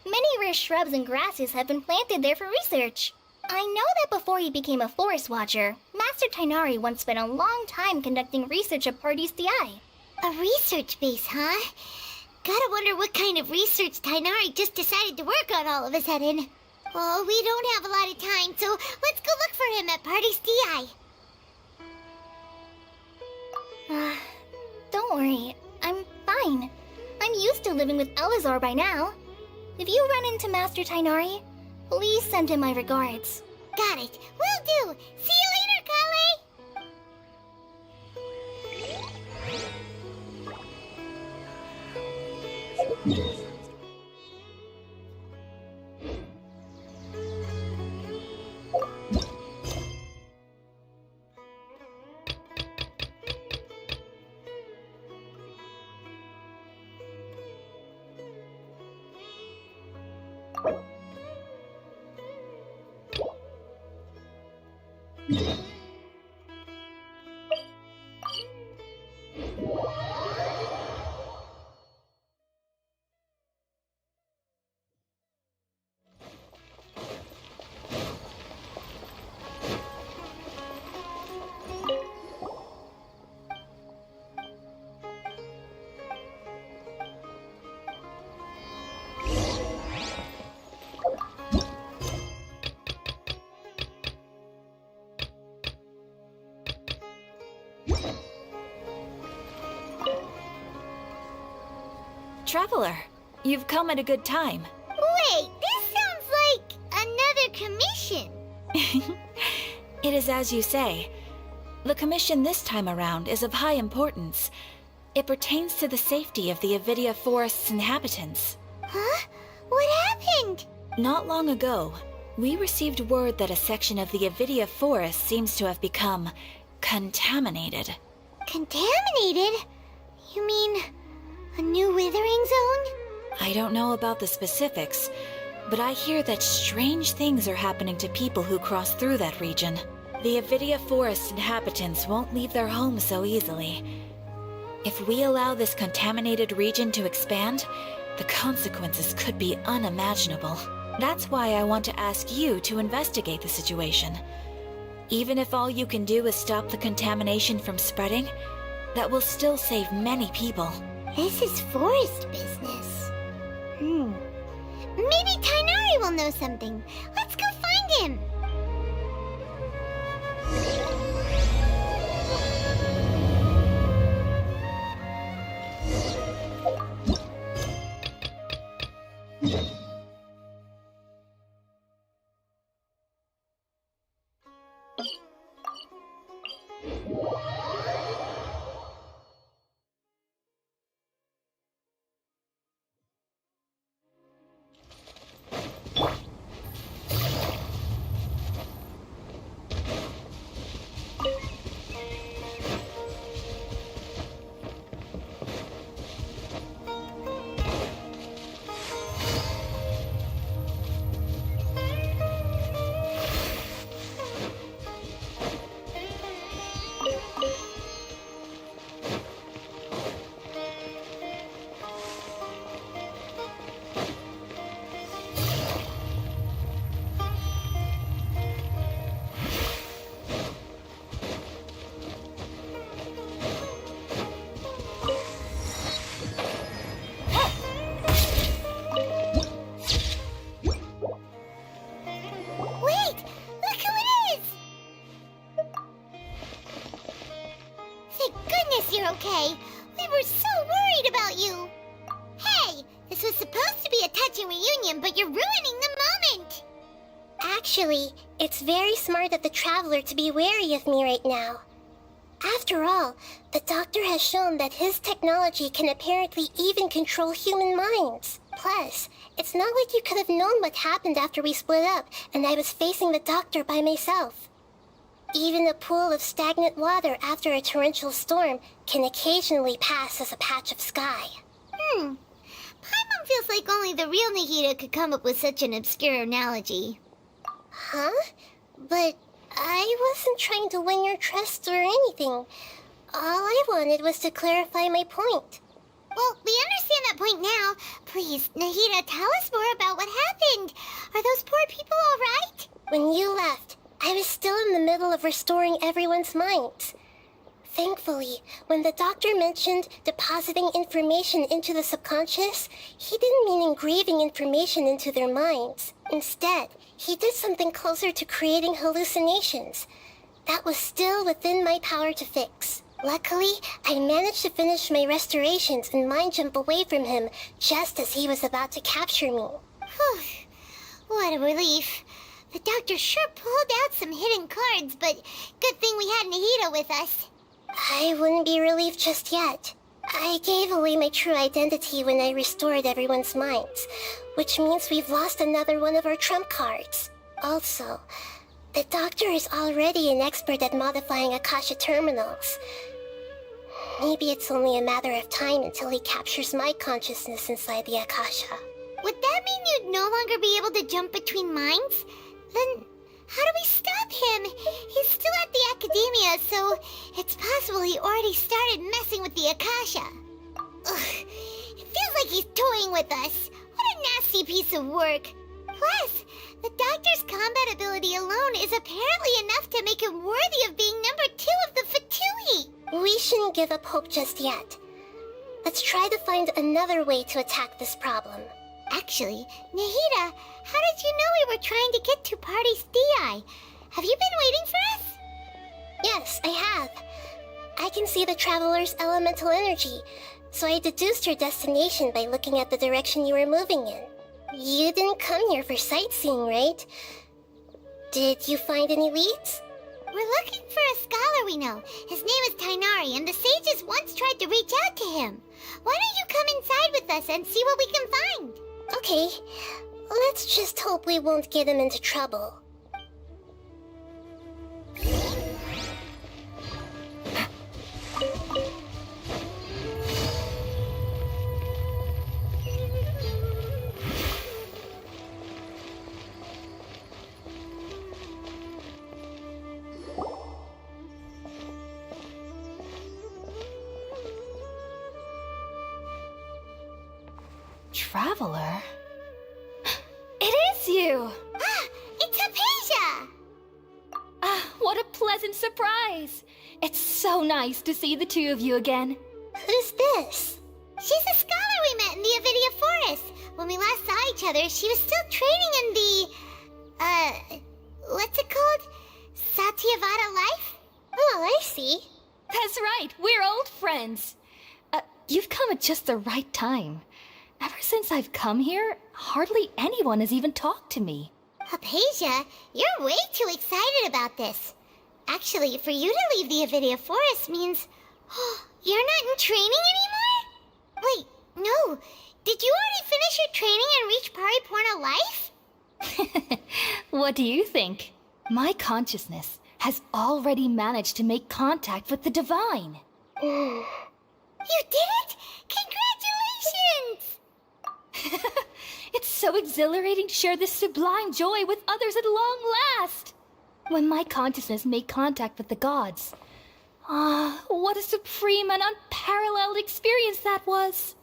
Many rare shrubs and grasses have been planted there for research. I know that before he became a forest watcher, Master Tainari once spent a long time conducting research at Partis DI. A research base, huh? Gotta wonder what kind of research Tainari just decided to work on all of a sudden. Oh, we don't have a lot of time, so let's go look for him at Party's DI. Don't worry, I'm fine. I'm used to living with Elazar by now. If you run into Master Tainari, please send him my regards. Got it. Will do. See you later, Kale. Traveler, you've come at a good time. Wait, this sounds like another commission. It is as you say. The commission this time around is of high importance. It pertains to the safety of the Avidia Forest's inhabitants. Huh? What happened? Not long ago, we received word that a section of the Avidia Forest seems to have become contaminated. Contaminated? You mean a new withering zone? I don't know about the specifics, but I hear that strange things are happening to people who cross through that region. The Avidia Forest inhabitants won't leave their homes so easily. If we allow this contaminated region to expand, the consequences could be unimaginable. That's why I want to ask you to investigate the situation. Even if all you can do is stop the contamination from spreading, that will still save many people. This is forest business. Maybe Tainari will know something. Let's go find him. you're okay. We were so worried about you. Hey, this was supposed to be a touching reunion, but you're ruining the moment. Actually, it's very smart of the Traveler to be wary of me right now. After all, the Doctor has shown that his technology can apparently even control human minds. Plus, it's not like you could have known what happened after we split up and I was facing the Doctor by myself. Even a pool of stagnant water after a torrential storm can occasionally pass as a patch of sky. Paimon feels like only the real Nahida could come up with such an obscure analogy. Huh? But I wasn't trying to win your trust or anything. All I wanted was to clarify my point. Well, we understand that point now. Please, Nahida, tell us more about what happened. Are those poor people all right? When you left, I was still in the middle of restoring everyone's minds. Thankfully, when the Doctor mentioned depositing information into the subconscious, he didn't mean engraving information into their minds. Instead, he did something closer to creating hallucinations. That was still within my power to fix. Luckily, I managed to finish my restorations and mind jump away from him just as he was about to capture me. Whew. What a relief. The Doctor sure pulled out some hidden cards, but good thing we had Nahida with us. I wouldn't be relieved just yet. I gave away my true identity when I restored everyone's minds, which means we've lost another one of our trump cards. Also, the Doctor is already an expert at modifying Akasha terminals. Maybe it's only a matter of time until he captures my consciousness inside the Akasha. Would that mean you'd no longer be able to jump between minds? Then how do we stop him? He's still at the Academia, so it's possible he already started messing with the Akasha. Ugh, it feels like he's toying with us. What a nasty piece of work. Plus, the Doctor's combat ability alone is apparently enough to make him worthy of being number 2 of the Fatui. We shouldn't give up hope just yet. Let's try to find another way to attack this problem. Actually, Nahida, how did you know we were trying to get to Party's DI? Have you been waiting for us? Yes, I have. I can see the Traveler's elemental energy, so I deduced your destination by looking at the direction you were moving in. You didn't come here for sightseeing, right? Did you find any leads? We're looking for a scholar we know. His name is Tainari, and the sages once tried to reach out to him. Why don't you come inside with us and see what we can find? Okay, let's just hope we won't get him into trouble. Traveler? It is you! Ah, it's Hypatia! What a pleasant surprise! It's so nice to see the two of you again. Who's this? She's a scholar we met in the Avidia Forest. When we last saw each other, she was still training in the... what's it called? Satyavada life? Oh, I see. That's right, we're old friends. You've come at just the right time. Ever since I've come here, hardly anyone has even talked to me. Hypatia, you're way too excited about this. Actually, for you to leave the Avidia Forest means... you're not in training anymore? Wait, no. Did you already finish your training and reach Paripurna life? What do you think? My consciousness has already managed to make contact with the divine. You did it? Congratulations! It's so exhilarating to share this sublime joy with others at long last. When my consciousness made contact with the gods. What a supreme and unparalleled experience that was.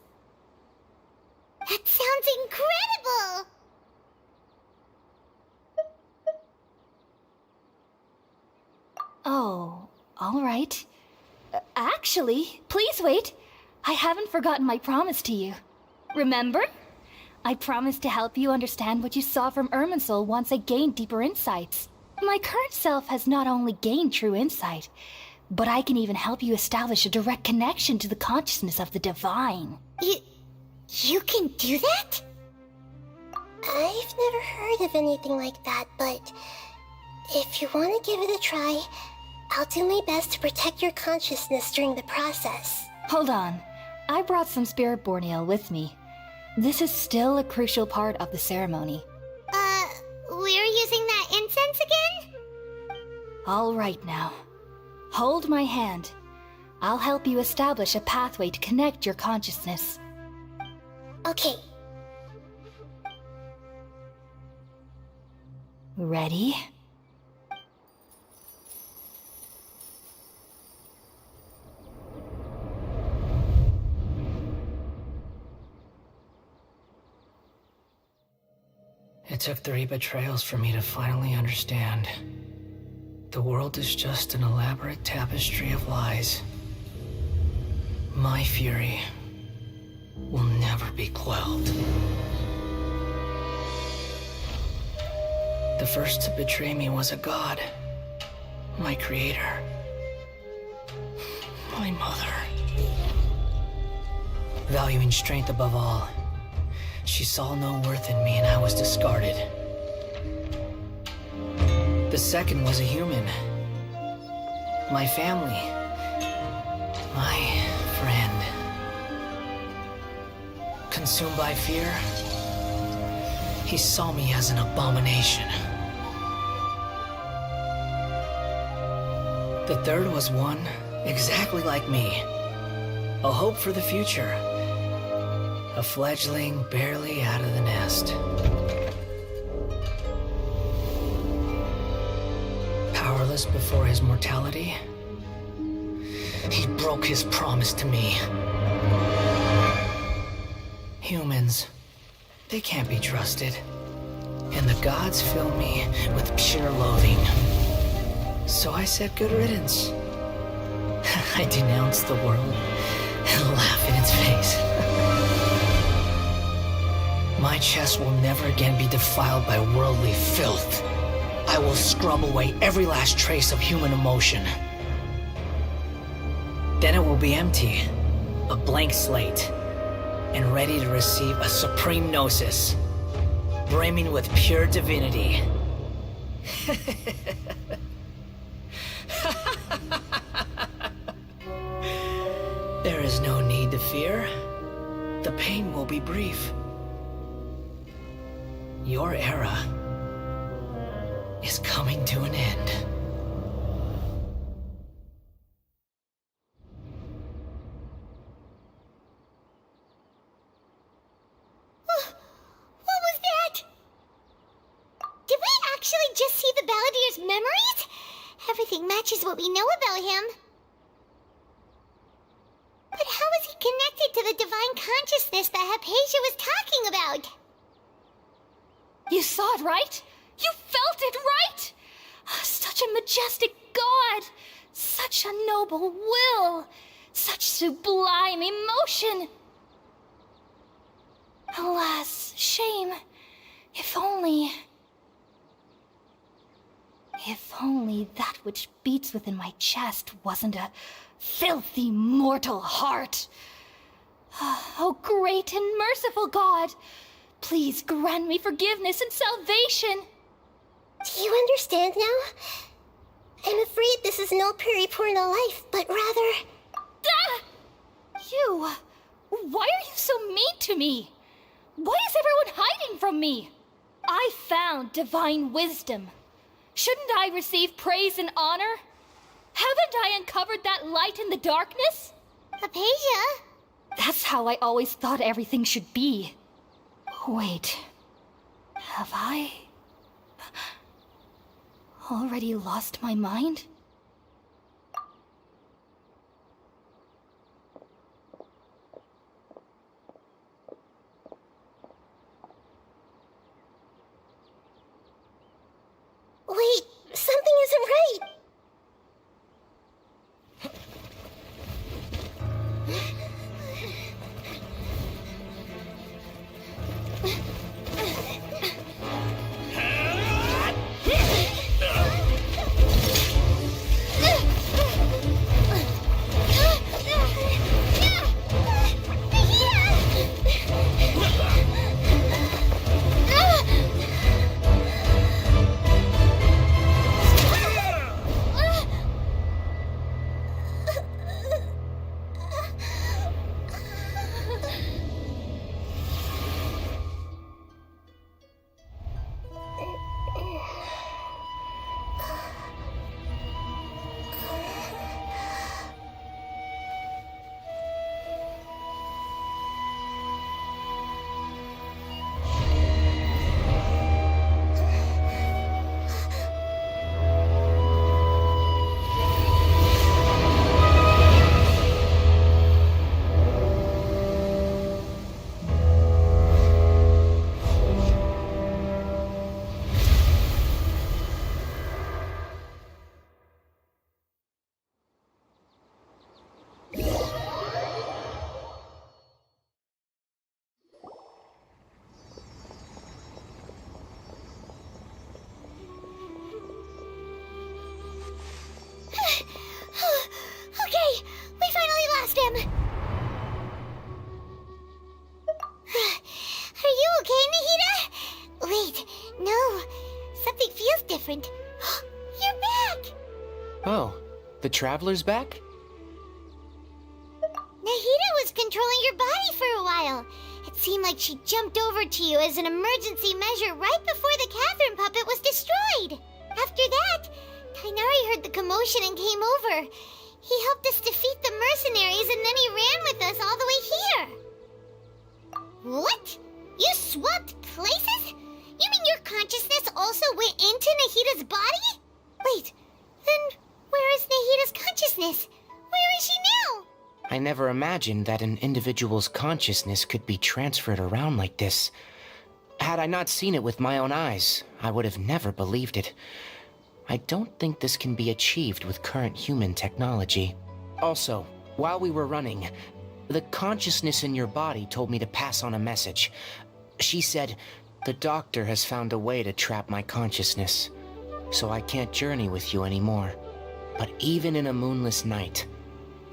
That sounds incredible! Oh, all right. Actually, please wait. I haven't forgotten my promise to you. Remember? I promised to help you understand what you saw from Irminsul once I gained deeper insights. My current self has not only gained true insight, But I can even help you establish a direct connection to the consciousness of the divine. You can do that? I've never heard of anything like that, but if you want to give it a try, I'll do my best to protect your consciousness during the process. Hold on. I brought some spirit borneo with me. This is still a crucial part of the ceremony. We're using that incense again? All right now. Hold my hand. I'll help you establish a pathway to connect your consciousness. Okay. Ready? It took 3 betrayals for me to finally understand. The world is just an elaborate tapestry of lies. My fury will never be quelled. The first to betray me was a god. My creator. My mother. Valuing strength above all, she saw no worth in me and I was discarded. The second was a human. My family. My friend. Consumed by fear, he saw me as an abomination. The third was one exactly like me. A hope for the future. A fledgling barely out of the nest. Powerless before his mortality, he broke his promise to me. Humans, they can't be trusted. And the gods fill me with pure loathing. So I said good riddance. I denounced the world and laugh in its face. My chest will never again be defiled by worldly filth. I will scrub away every last trace of human emotion. Then it will be empty, a blank slate, and ready to receive a supreme gnosis, brimming with pure divinity. There is no need to fear. The pain will be brief. Your era is coming to an end. What was that? Did we actually just see the Balladier's memories? Everything matches what we know about him. But how is he connected to the divine consciousness that Hypatia was talking about? You saw it, right? You felt it, right? Such a majestic god! Such a noble will! Such sublime emotion! Alas, shame. If only that which beats within my chest wasn't a filthy mortal heart. Oh, great and merciful God! Please grant me forgiveness and salvation! Do you understand now? I'm afraid this is no Puripurna life, but rather... Ah! You! Why are you so mean to me? Why is everyone hiding from me? I found divine wisdom. Shouldn't I receive praise and honor? Haven't I uncovered that light in the darkness? Hypatia? That's how I always thought everything should be. Wait. Have I already lost my mind? Wait, something isn't right. feels different. You're back! Oh, the Traveler's back? Nahida was controlling your body for a while. It seemed like she jumped over to you as an emergency measure right before the Catherine puppet was destroyed. After that, Tainari heard the commotion and came over. He helped us defeat the mercenaries and then he ran with us all the way here. What? You swapped places? You mean your consciousness also went into Nahida's body? Wait, then where is Nahida's consciousness? Where is she now? I never imagined that an individual's consciousness could be transferred around like this. Had I not seen it with my own eyes, I would have never believed it. I don't think this can be achieved with current human technology. Also, while we were running, the consciousness in your body told me to pass on a message. She said, "The doctor has found a way to trap my consciousness, so I can't journey with you anymore. But even in a moonless night,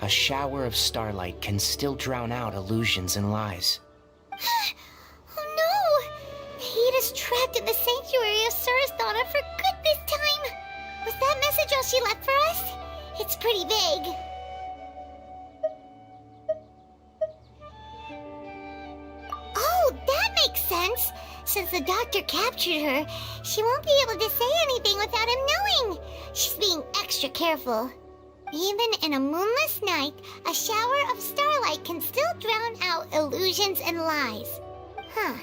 a shower of starlight can still drown out illusions and lies." Oh no! Nahida's trapped in the sanctuary of Suristhana for good this time. Was that message all she left for us? It's pretty vague. Oh, that makes sense. Since the doctor captured her, she won't be able to say anything without him knowing. She's being extra careful. Even in a moonless night, a shower of starlight can still drown out illusions and lies. Huh.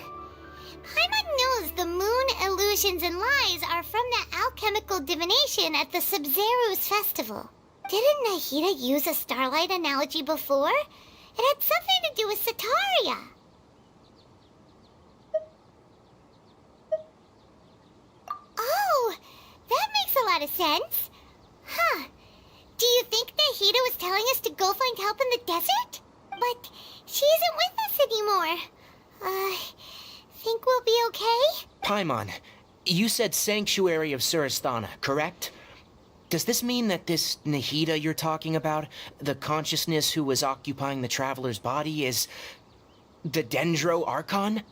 Paimon knows the moon illusions and lies are from that alchemical divination at the Sub-Zeru's festival. Didn't Nahida use a starlight analogy before? It had something to do with Sataria. Oh, that makes a lot of sense. Huh. Do you think Nahida was telling us to go find help in the desert? But she isn't with us anymore. Think we'll be okay? Paimon, you said Sanctuary of Suristhana, correct? Does this mean that this Nahida you're talking about, the consciousness who was occupying the Traveler's body, is the Dendro Archon?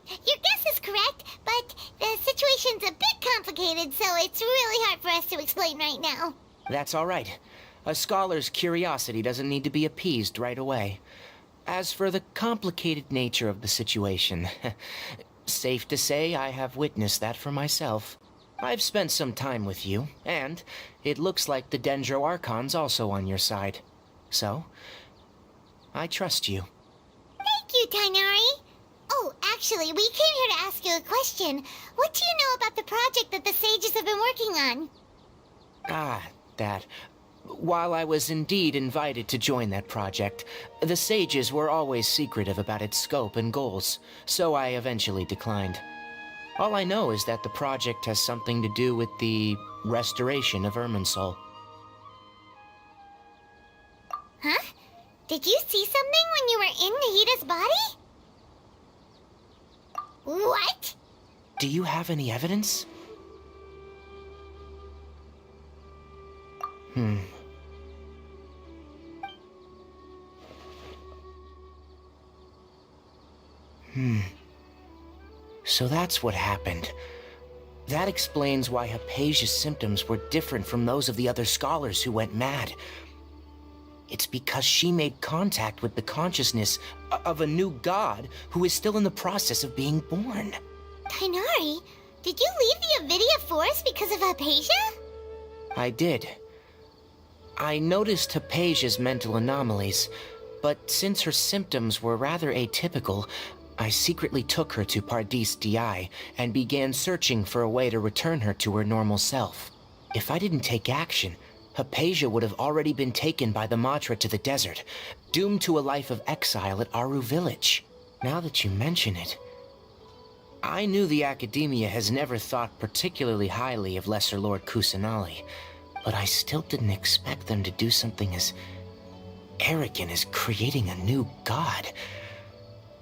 Your guess is correct, but the situation's a bit complicated, so it's really hard for us to explain right now. That's all right. A scholar's curiosity doesn't need to be appeased right away. As for the complicated nature of the situation, safe to say I have witnessed that for myself. I've spent some time with you, and it looks like the Dendro Archon's also on your side. So, I trust you. Thank you, Tainari. Oh, actually, we came here to ask you a question. What do you know about the project that the sages have been working on? That. While I was indeed invited to join that project, the sages were always secretive about its scope and goals, so I eventually declined. All I know is that the project has something to do with the restoration of Irminsul. Huh? Did you see something when you were in Nahida's body? What? Do you have any evidence? So that's what happened. That explains why Hypatia's symptoms were different from those of the other scholars who went mad. It's because she made contact with the consciousness of a new god who is still in the process of being born. Tainari, did you leave the Avidia Forest because of Hypatia? I did. I noticed Hypatia's mental anomalies, but since her symptoms were rather atypical, I secretly took her to Pardis Di and began searching for a way to return her to her normal self. If I didn't take action, Hypatia would have already been taken by the Matra to the desert, doomed to a life of exile at Aru Village. Now that you mention it, I knew the Academia has never thought particularly highly of Lesser Lord Kusanali, but I still didn't expect them to do something as arrogant as creating a new god.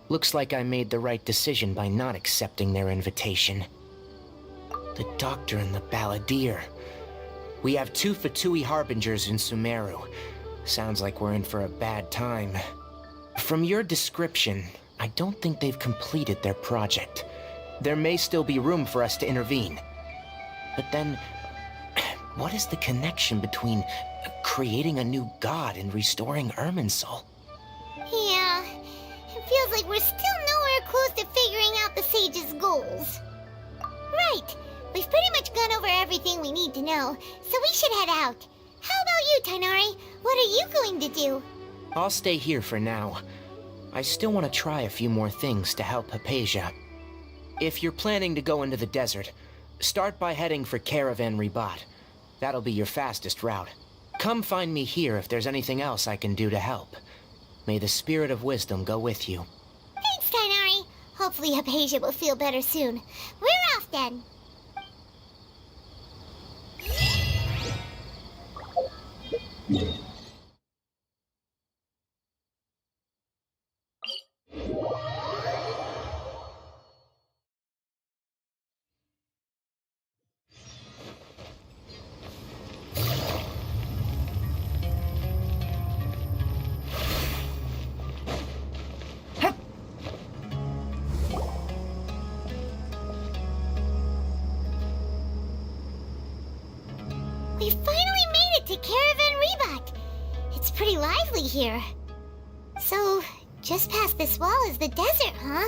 Looks like I made the right decision by not accepting their invitation. The Doctor and the Balladeer. We have 2 Fatui Harbingers in Sumeru. Sounds like we're in for a bad time. From your description, I don't think they've completed their project. There may still be room for us to intervene. But then, what is the connection between creating a new god and restoring Irminsul? Yeah, it feels like we're still nowhere close to figuring out the sage's goals. Right, we've pretty much gone over everything we need to know, so we should head out. How about you, Tainari? What are you going to do? I'll stay here for now. I still want to try a few more things to help Hypatia. If you're planning to go into the desert, start by heading for Caravan Ribat. That'll be your fastest route. Come find me here if there's anything else I can do to help. May the spirit of wisdom go with you. Thanks, Tainari. Hopefully Hypatia will feel better soon. We're off then. We finally made it to Caravan Ribat. It's pretty lively here. So, just past this wall is the desert, huh?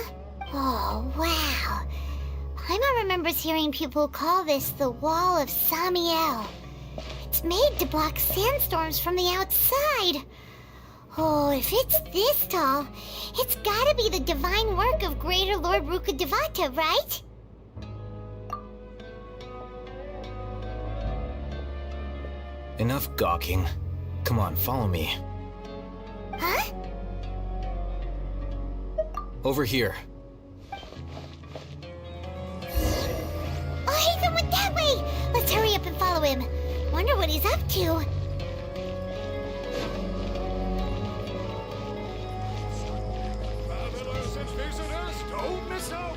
Oh, wow. Paimon remembers hearing people call this the Wall of Samiel. It's made to block sandstorms from the outside. Oh, if it's this tall, it's gotta be the divine work of Greater Lord Rukkhadevata, right? Enough gawking. Come on, follow me. Huh? Over here. Oh, Hatham went that way! Let's hurry up and follow him. Wonder what he's up to. Travelers and visitors, don't miss out!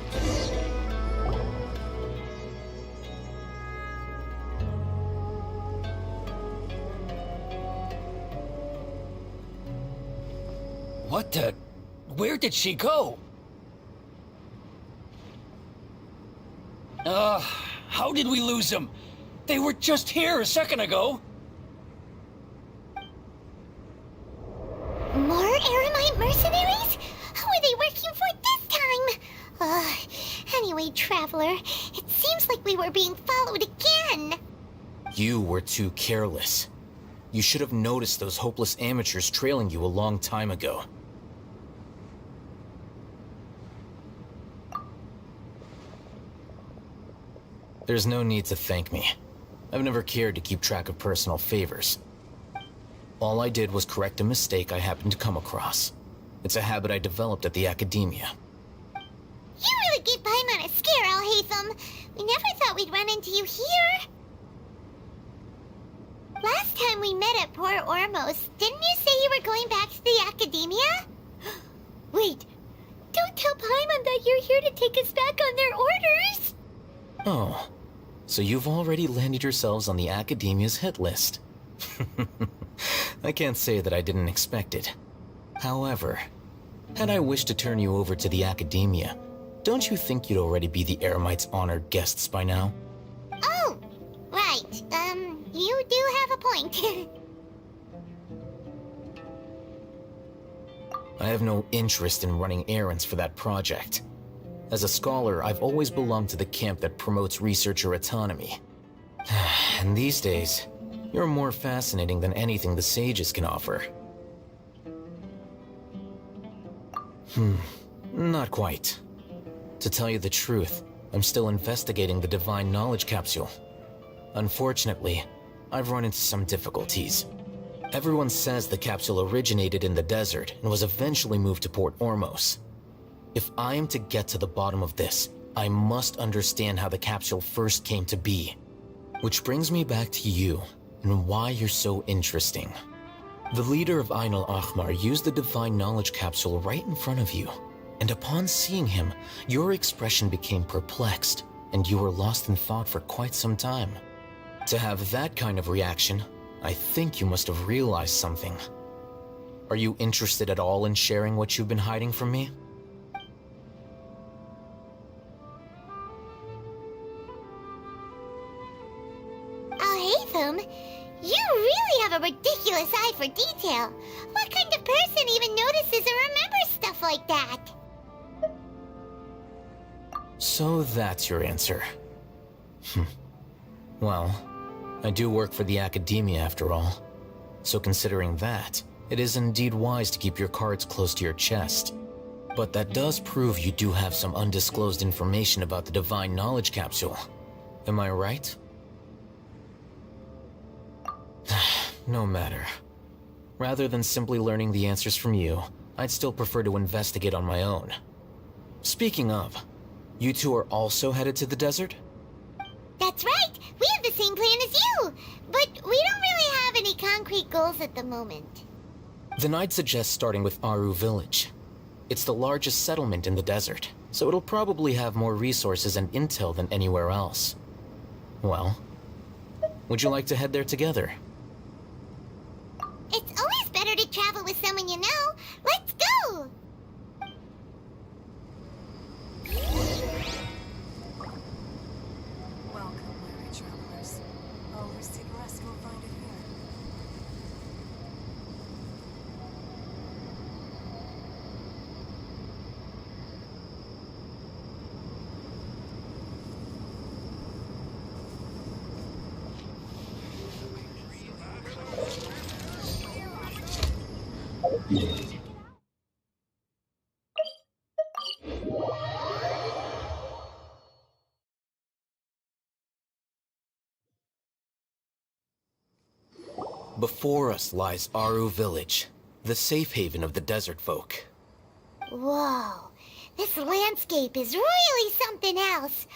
What the? Where did she go? How did we lose them? They were just here a second ago. More Eremite mercenaries? Who are they working for this time? Anyway, Traveler, it seems like we were being followed again. You were too careless. You should have noticed those hopeless amateurs trailing you a long time ago. There's no need to thank me. I've never cared to keep track of personal favors. All I did was correct a mistake I happened to come across. It's a habit I developed at the Academia. You really gave Paimon a scare, Alhaitham. We never thought we'd run into you here. Last time we met at Port Ormos, didn't you say you were going back to the Academia? Wait, don't tell Paimon that you're here to take us back on their orders! Oh, so you've already landed yourselves on the Academia's hit list. I can't say that I didn't expect it. However, had I wished to turn you over to the Academia, don't you think you'd already be the Eremites' honored guests by now? Oh, right. You do have a point. I have no interest in running errands for that project. As a scholar, I've always belonged to the camp that promotes researcher autonomy. And these days, you're more fascinating than anything the sages can offer. Not quite. To tell you the truth, I'm still investigating the Divine Knowledge Capsule. Unfortunately, I've run into some difficulties. Everyone says the capsule originated in the desert and was eventually moved to Port Ormos. If I am to get to the bottom of this, I must understand how the capsule first came to be. Which brings me back to you, and why you're so interesting. The leader of Ain al-Ahmar used the Divine Knowledge Capsule right in front of you, and upon seeing him, your expression became perplexed, and you were lost in thought for quite some time. To have that kind of reaction, I think you must have realized something. Are you interested at all in sharing what you've been hiding from me? Alhaitham, you really have a ridiculous eye for detail. What kind of person even notices and remembers stuff like that? So that's your answer. Well, I do work for the Academia after all. So considering that, it is indeed wise to keep your cards close to your chest. But that does prove you do have some undisclosed information about the Divine Knowledge Capsule. Am I right? No matter. Rather than simply learning the answers from you, I'd still prefer to investigate on my own. Speaking of, you two are also headed to the desert? That's right! We have the same plan as you! But we don't really have any concrete goals at the moment. Then I'd suggest starting with Aru Village. It's the largest settlement in the desert, so it'll probably have more resources and intel than anywhere else. Well, would you like to head there together? It's always better to travel with someone you know. Let's go! Welcome, weary travelers. All who seek rest will find it here. Before us lies Aru Village, the safe haven of the desert folk. Whoa, this landscape is really something else.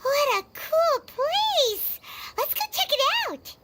What a cool place! Let's go check it out!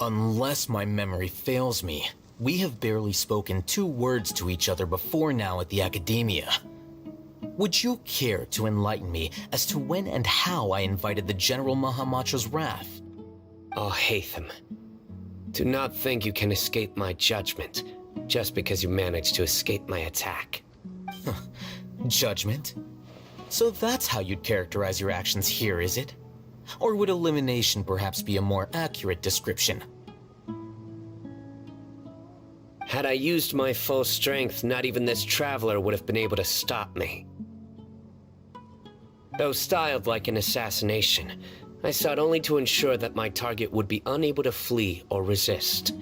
Unless my memory fails me, we have barely spoken 2 words to each other before now at the Academia. Would you care to enlighten me as to when and how I invited the General Mahamatra's wrath? Alhaitham, do not think you can escape my judgment just because you managed to escape my attack. Judgment? So that's how you'd characterize your actions here, is it? Or would elimination perhaps be a more accurate description? Had I used my full strength, not even this traveler would have been able to stop me. Though styled like an assassination, I sought only to ensure that my target would be unable to flee or resist.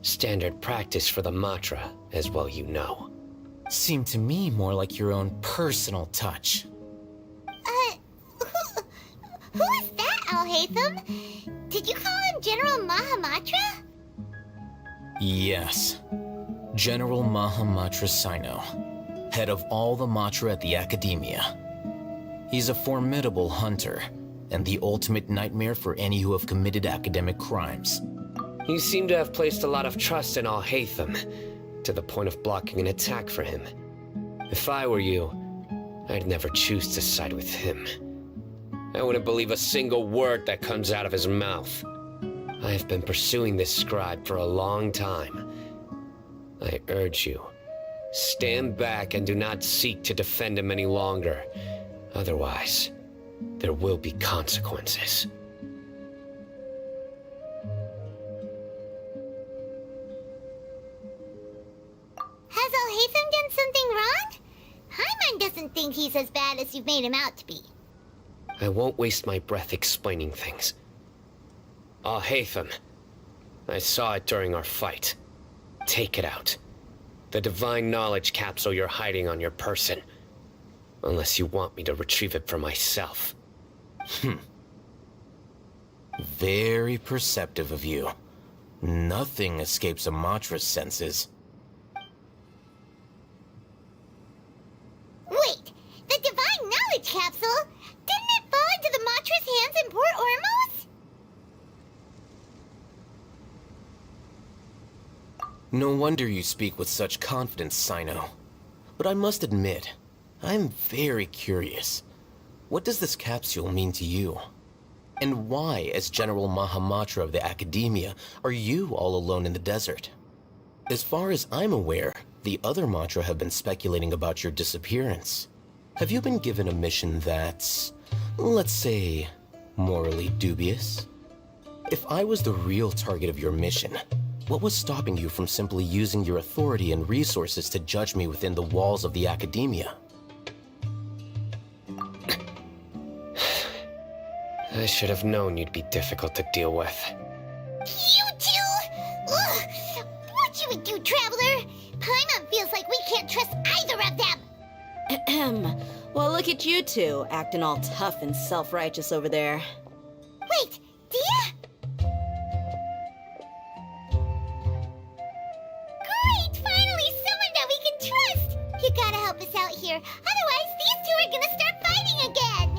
Standard practice for the Matra, as well you know. Seemed to me more like your own personal touch. Who is that, Alhaitham? Did you call him General Mahamatra? Yes. General Mahamatra Sino, head of all the Matra at the Academia. He's a formidable hunter, and the ultimate nightmare for any who have committed academic crimes. You seem to have placed a lot of trust in Alhaitham, to the point of blocking an attack for him. If I were you, I'd never choose to side with him. I wouldn't believe a single word that comes out of his mouth. I have been pursuing this scribe for a long time. I urge you, stand back and do not seek to defend him any longer. Otherwise, there will be consequences. Has Alhaitham done something wrong? Hyman doesn't think he's as bad as you've made him out to be. I won't waste my breath explaining things. Alhaitham, I saw it during our fight. Take it out. The divine knowledge capsule you're hiding on your person. Unless you want me to retrieve it for myself. Very perceptive of you. Nothing escapes Amatra's senses. Wait, the Divine Knowledge Capsule? Didn't it fall into the Matra's hands in Port Ormos? No wonder you speak with such confidence, Sino. But I must admit, I'm very curious. What does this capsule mean to you? And why, as General Mahamatra of the Academia, are you all alone in the desert? As far as I'm aware, the other Matra have been speculating about your disappearance. Have you been given a mission that's, let's say, morally dubious? If I was the real target of your mission, what was stopping you from simply using your authority and resources to judge me within the walls of the Academia? I should have known you'd be difficult to deal with. You two? Ugh. What you would do, Traveler? Paimon feels like we can't trust either of them. Ahem. Well, look at you two, acting all tough and self-righteous over there. Wait, Dia? Great! Finally, someone that we can trust! You gotta help us out here, otherwise these two are gonna start fighting again!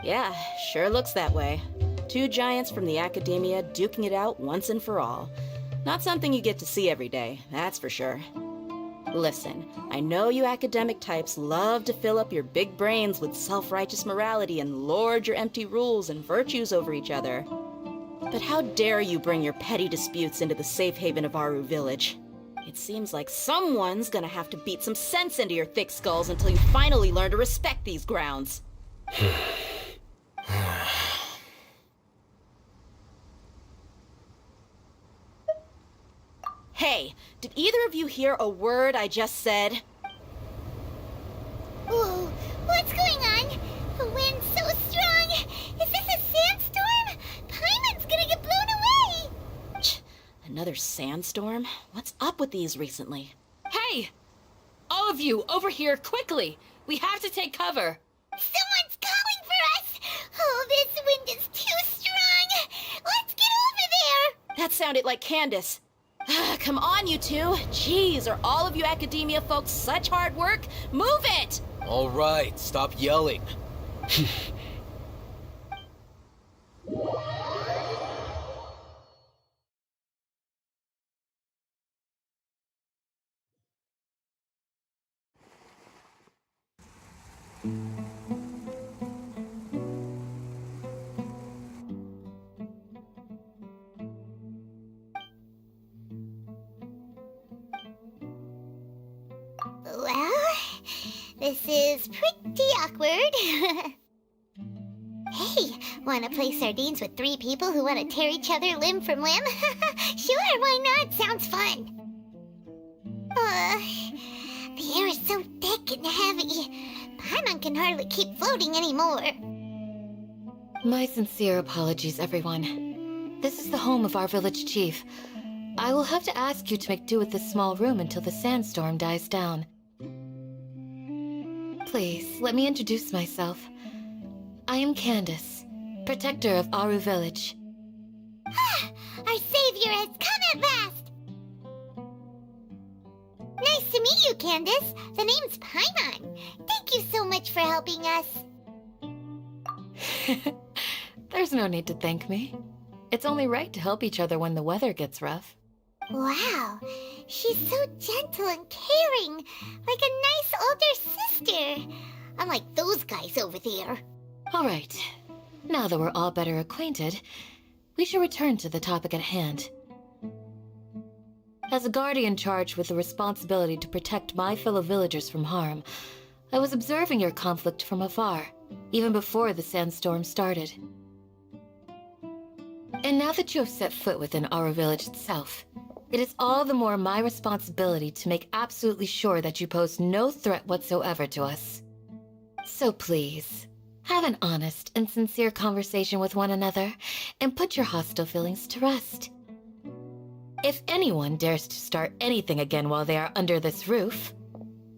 Yeah, sure looks that way. Two giants from the Academia duking it out once and for all. Not something you get to see every day, that's for sure. Listen, I know you academic types love to fill up your big brains with self-righteous morality and lord your empty rules and virtues over each other. But how dare you bring your petty disputes into the safe haven of Aru Village? It seems like someone's gonna have to beat some sense into your thick skulls until you finally learn to respect these grounds. Hey, did either of you hear a word I just said? Whoa, what's going on? The wind's so strong! Is this a sandstorm? Paimon's gonna get blown away! Another sandstorm? What's up with these recently? Hey! All of you, over here, quickly! We have to take cover! Someone's calling for us! Oh, this wind is too strong! Let's get over there! That sounded like Candace. Come on, you two. Jeez, are all of you Academia folks such hard work? Move it! All right, stop yelling. Well, this is pretty awkward. Hey, wanna play sardines with three people who wanna tear each other limb from limb? Sure, why not? Sounds fun. The air is so thick and heavy. Paimon can hardly keep floating anymore. My sincere apologies, everyone. This is the home of our village chief. I will have to ask you to make do with this small room until the sandstorm dies down. Please, let me introduce myself. I am Candace, protector of Aru Village. Our savior has come at last! Nice to meet you, Candace. The name's Paimon. Thank you so much for helping us. There's no need to thank me. It's only right to help each other when the weather gets rough. Wow, she's so gentle and caring, like a nice older sister. Unlike those guys over there. All right, now that we're all better acquainted, we should return to the topic at hand. As a guardian charged with the responsibility to protect my fellow villagers from harm, I was observing your conflict from afar, even before the sandstorm started. And now that you have set foot within our village itself, it is all the more my responsibility to make absolutely sure that you pose no threat whatsoever to us. So please, have an honest and sincere conversation with one another, and put your hostile feelings to rest. If anyone dares to start anything again while they are under this roof,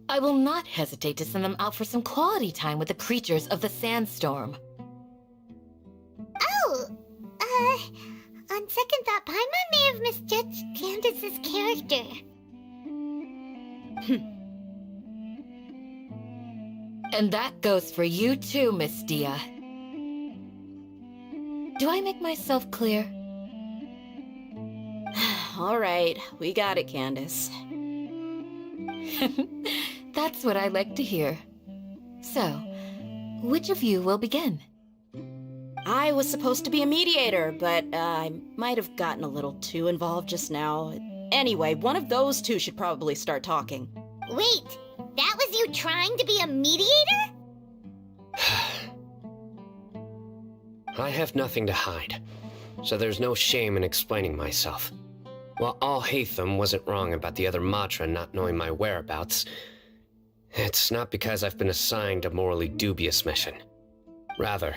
I will not hesitate to send them out for some quality time with the creatures of the sandstorm. Oh, on second thought, Paimon may have misjudged Candace's character. And that goes for you too, Miss Dia. Do I make myself clear? All right, we got it, Candace. That's what I like to hear. So, which of you will begin? I was supposed to be a mediator, but I might have gotten a little too involved just now. Anyway, one of those two should probably start talking. Wait, that was you trying to be a mediator? I have nothing to hide, so there's no shame in explaining myself. While Alhaitham wasn't wrong about the other Matra not knowing my whereabouts, it's not because I've been assigned a morally dubious mission. Rather,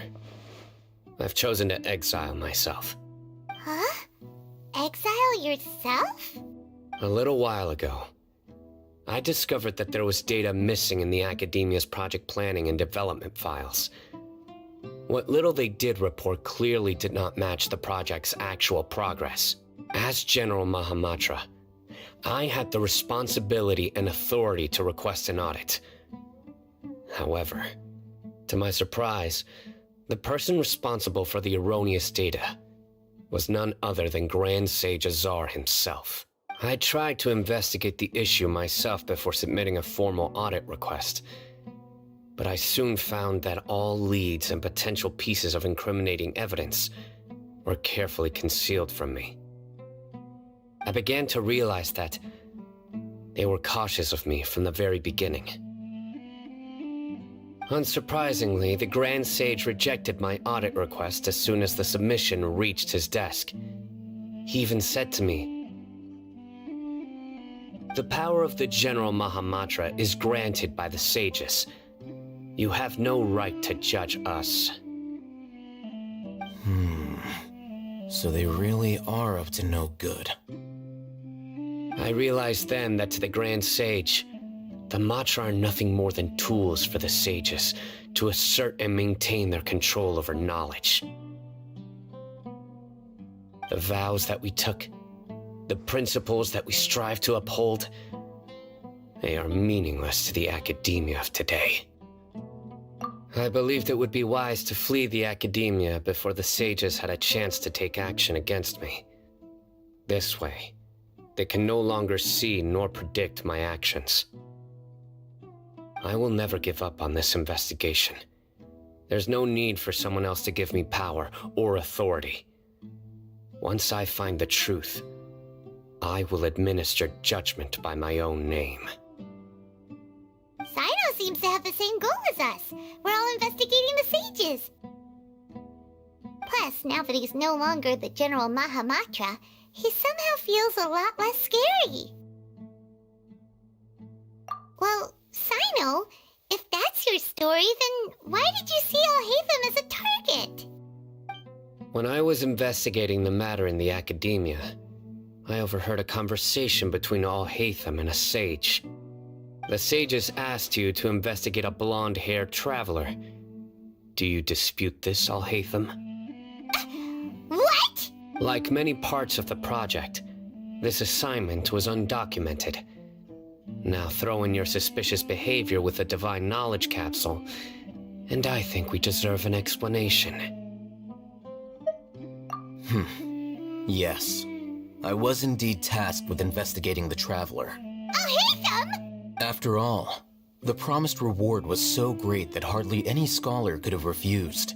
I've chosen to exile myself. Huh? Exile yourself? A little while ago, I discovered that there was data missing in the Academia's project planning and development files. What little they did report clearly did not match the project's actual progress. As General Mahamatra, I had the responsibility and authority to request an audit. However, to my surprise, the person responsible for the erroneous data was none other than Grand Sage Azar himself. I tried to investigate the issue myself before submitting a formal audit request, but I soon found that all leads and potential pieces of incriminating evidence were carefully concealed from me. I began to realize that they were cautious of me from the very beginning. Unsurprisingly, the Grand Sage rejected my audit request as soon as the submission reached his desk. He even said to me, "The power of the General Mahamatra is granted by the sages. You have no right to judge us." So they really are up to no good. I realized then that to the Grand Sage, the Matra are nothing more than tools for the sages to assert and maintain their control over knowledge. The vows that we took, the principles that we strive to uphold, they are meaningless to the academia of today. I believed it would be wise to flee the academia before the sages had a chance to take action against me. This way, they can no longer see nor predict my actions. I will never give up on this investigation. There's no need for someone else to give me power or authority. Once I find the truth, I will administer judgment by my own name. Sino seems to have the same goal as us. We're all investigating the sages. Plus, now that he's no longer the General Mahamatra, he somehow feels a lot less scary. Well, Sino, if that's your story, then why did you see Alhaitham as a target? When I was investigating the matter in the academia, I overheard a conversation between Alhaitham and a sage. The sages asked you to investigate a blonde-haired traveler. Do you dispute this, Alhaitham? What? Like many parts of the project, this assignment was undocumented. Now throw in your suspicious behavior with the Divine Knowledge Capsule, and I think we deserve an explanation. Yes. I was indeed tasked with investigating the Traveler. Alhaitham! After all, the promised reward was so great that hardly any scholar could have refused.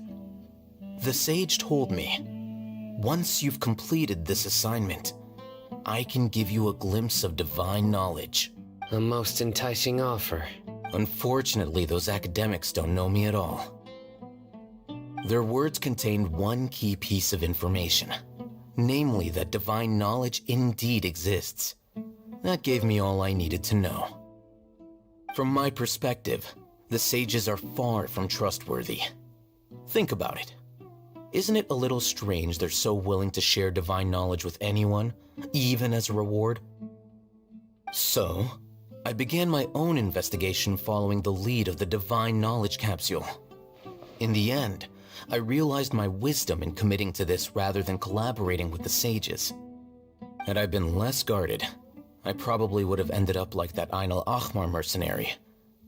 The sage told me, once you've completed this assignment, I can give you a glimpse of divine knowledge. A most enticing offer. Unfortunately, those academics don't know me at all. Their words contained one key piece of information, namely that divine knowledge indeed exists. That gave me all I needed to know. From my perspective, the sages are far from trustworthy. Think about it. Isn't it a little strange they're so willing to share divine knowledge with anyone, even as a reward? So, I began my own investigation following the lead of the divine knowledge capsule. In the end, I realized my wisdom in committing to this rather than collaborating with the sages. Had I been less guarded, I probably would have ended up like that Ain al-Ahmar mercenary,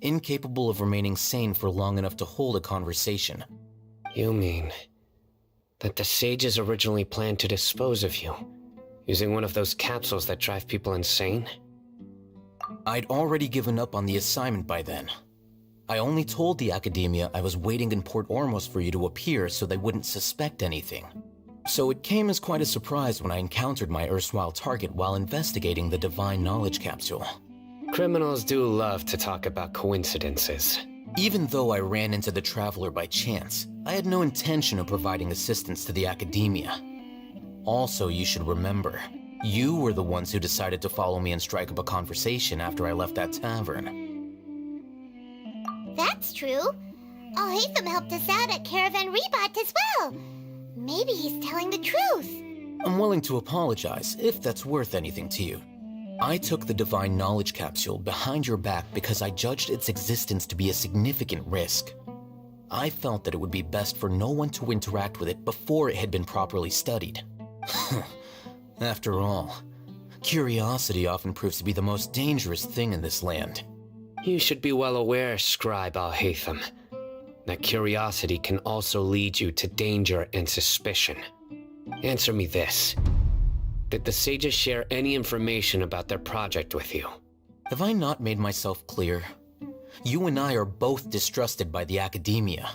incapable of remaining sane for long enough to hold a conversation. You mean that the sages originally planned to dispose of you, using one of those capsules that drive people insane? I'd already given up on the assignment by then. I only told the Academia I was waiting in Port Ormos for you to appear so they wouldn't suspect anything. So it came as quite a surprise when I encountered my erstwhile target while investigating the Divine Knowledge Capsule. Criminals do love to talk about coincidences. Even though I ran into the Traveler by chance, I had no intention of providing assistance to the Academia. Also, you should remember, you were the ones who decided to follow me and strike up a conversation after I left that tavern. That's true. Al-Haytham helped us out at Caravan Rebat as well. Maybe he's telling the truth. I'm willing to apologize, if that's worth anything to you. I took the Divine Knowledge Capsule behind your back because I judged its existence to be a significant risk. I felt that it would be best for no one to interact with it before it had been properly studied. After all, curiosity often proves to be the most dangerous thing in this land. You should be well aware, Scribe Al-Haytham, that curiosity can also lead you to danger and suspicion. Answer me this. Did the sages share any information about their project with you? Have I not made myself clear? You and I are both distrusted by the Academia.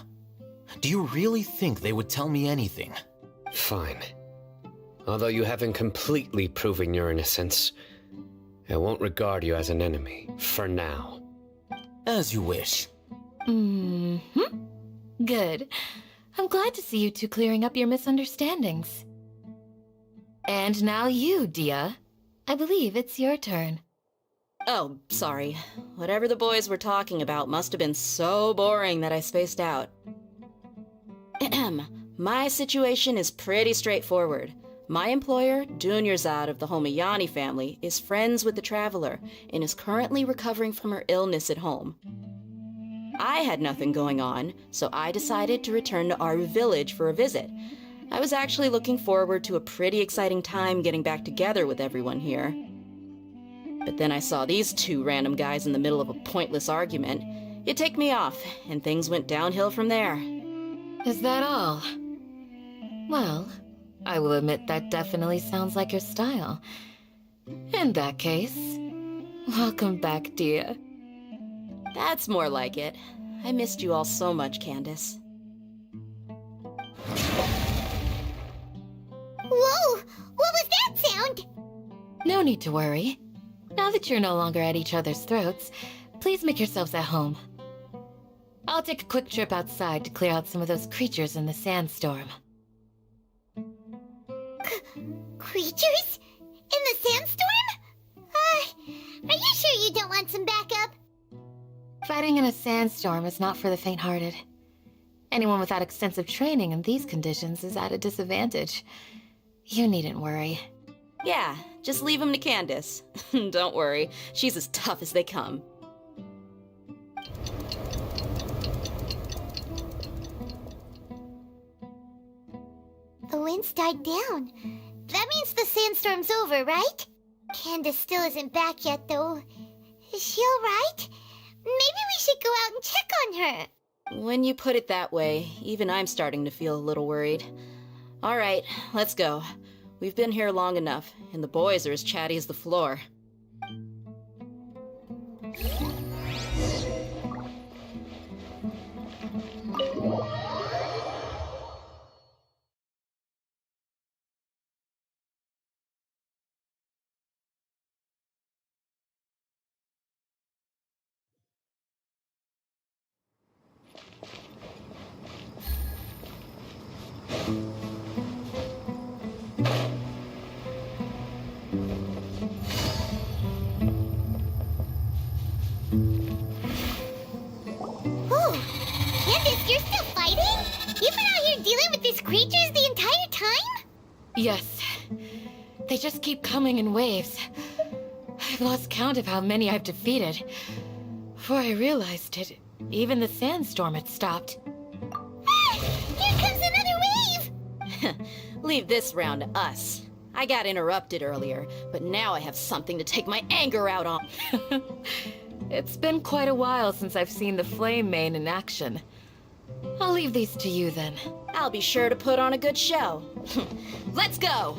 Do you really think they would tell me anything? Fine. Although you haven't completely proven your innocence, I won't regard you as an enemy, for now. As you wish. Good. I'm glad to see you two clearing up your misunderstandings. And now you, Dia. I believe it's your turn. Oh, sorry. Whatever the boys were talking about must have been so boring that I spaced out. My situation is pretty straightforward. My employer, Dunyarzad of the Homayani family, is friends with the Traveler and is currently recovering from her illness at home. I had nothing going on, so I decided to return to Aru village for a visit. I was actually looking forward to a pretty exciting time getting back together with everyone here. But then I saw these two random guys in the middle of a pointless argument. It ticked me off, and things went downhill from there. Is that all? Well, I will admit that definitely sounds like your style. In that case, welcome back, Dia. That's more like it. I missed you all so much, Candace. Whoa! What was that sound? No need to worry. Now that you're no longer at each other's throats, please make yourselves at home. I'll take a quick trip outside to clear out some of those creatures in the sandstorm. Creatures? In the sandstorm? Are you sure you don't want some backup? Fighting in a sandstorm is not for the faint-hearted. Anyone without extensive training in these conditions is at a disadvantage. You needn't worry. Yeah, just leave him to Candace. Don't worry, she's as tough as they come. The wind's died down. That means the sandstorm's over, right? Candace still isn't back yet, though. Is she alright? Maybe we should go out and check on her. When you put it that way, even I'm starting to feel a little worried. Alright, let's go. We've been here long enough, and the boys are as chatty as the floor. Candace, you're still fighting? You've been out here dealing with these creatures Yes. They just keep coming in waves. I've lost count of how many I've defeated. Before I realized it, even the sandstorm had stopped. Here comes another wave! Leave this round to us. I got interrupted earlier, but now I have something to take my anger out on. It's been quite a while since I've seen the Flame Mane in action. I'll leave these to you then. I'll be sure to put on a good show. Let's go!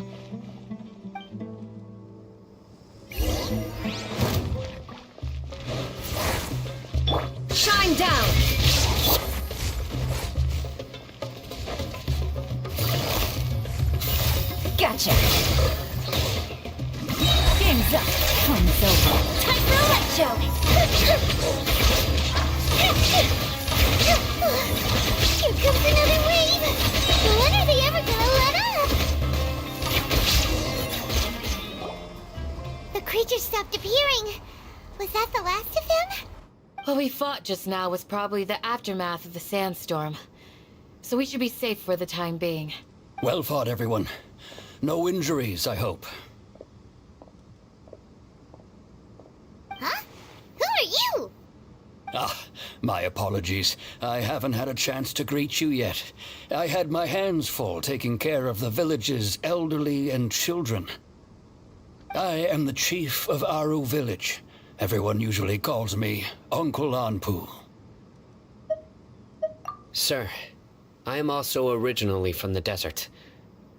Shine down! Gotcha! Game's up. Fun's over. Time for a light show! Here comes another wave! When are they ever gonna let up? The creature stopped appearing. Was that the last of them? What we fought just now was probably the aftermath of the sandstorm. So we should be safe for the time being. Well fought, everyone. No injuries, I hope. Huh? Who are you? Ah, my apologies. I haven't had a chance to greet you yet. I had my hands full taking care of the village's elderly and children. I am the chief of Aru village. Everyone usually calls me Uncle Anpu. Sir, I am also originally from the desert,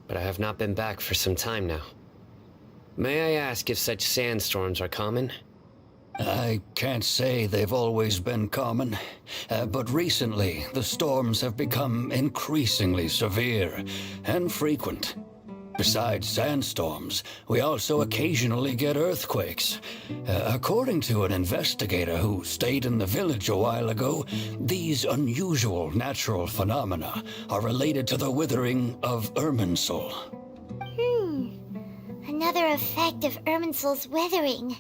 but I have not been back for some time now. May I ask if such sandstorms are common? I can't say they've always been common, but recently the storms have become increasingly severe and frequent. Besides sandstorms, we also occasionally get earthquakes. According to an investigator who stayed in the village a while ago, these unusual natural phenomena are related to the withering of Irminsul. Another effect of Irminsul's withering.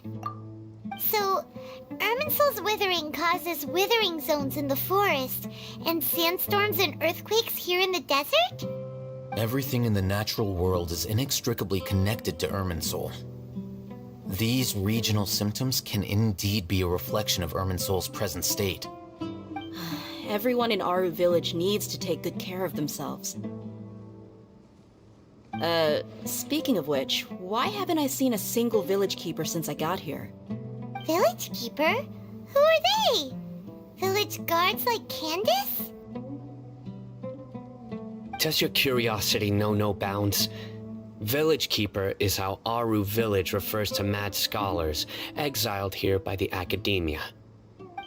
So, Irminsul's withering causes withering zones in the forest, and sandstorms and earthquakes here in the desert? Everything in the natural world is inextricably connected to Irminsul. These regional symptoms can indeed be a reflection of Irminsul's present state. Everyone in Aru village needs to take good care of themselves. Speaking of which, why haven't I seen a single village keeper since I got here? Village keeper? Who are they? Village guards like Candace? Does your curiosity know no bounds? Village Keeper is how Aru village refers to mad scholars exiled here by the academia.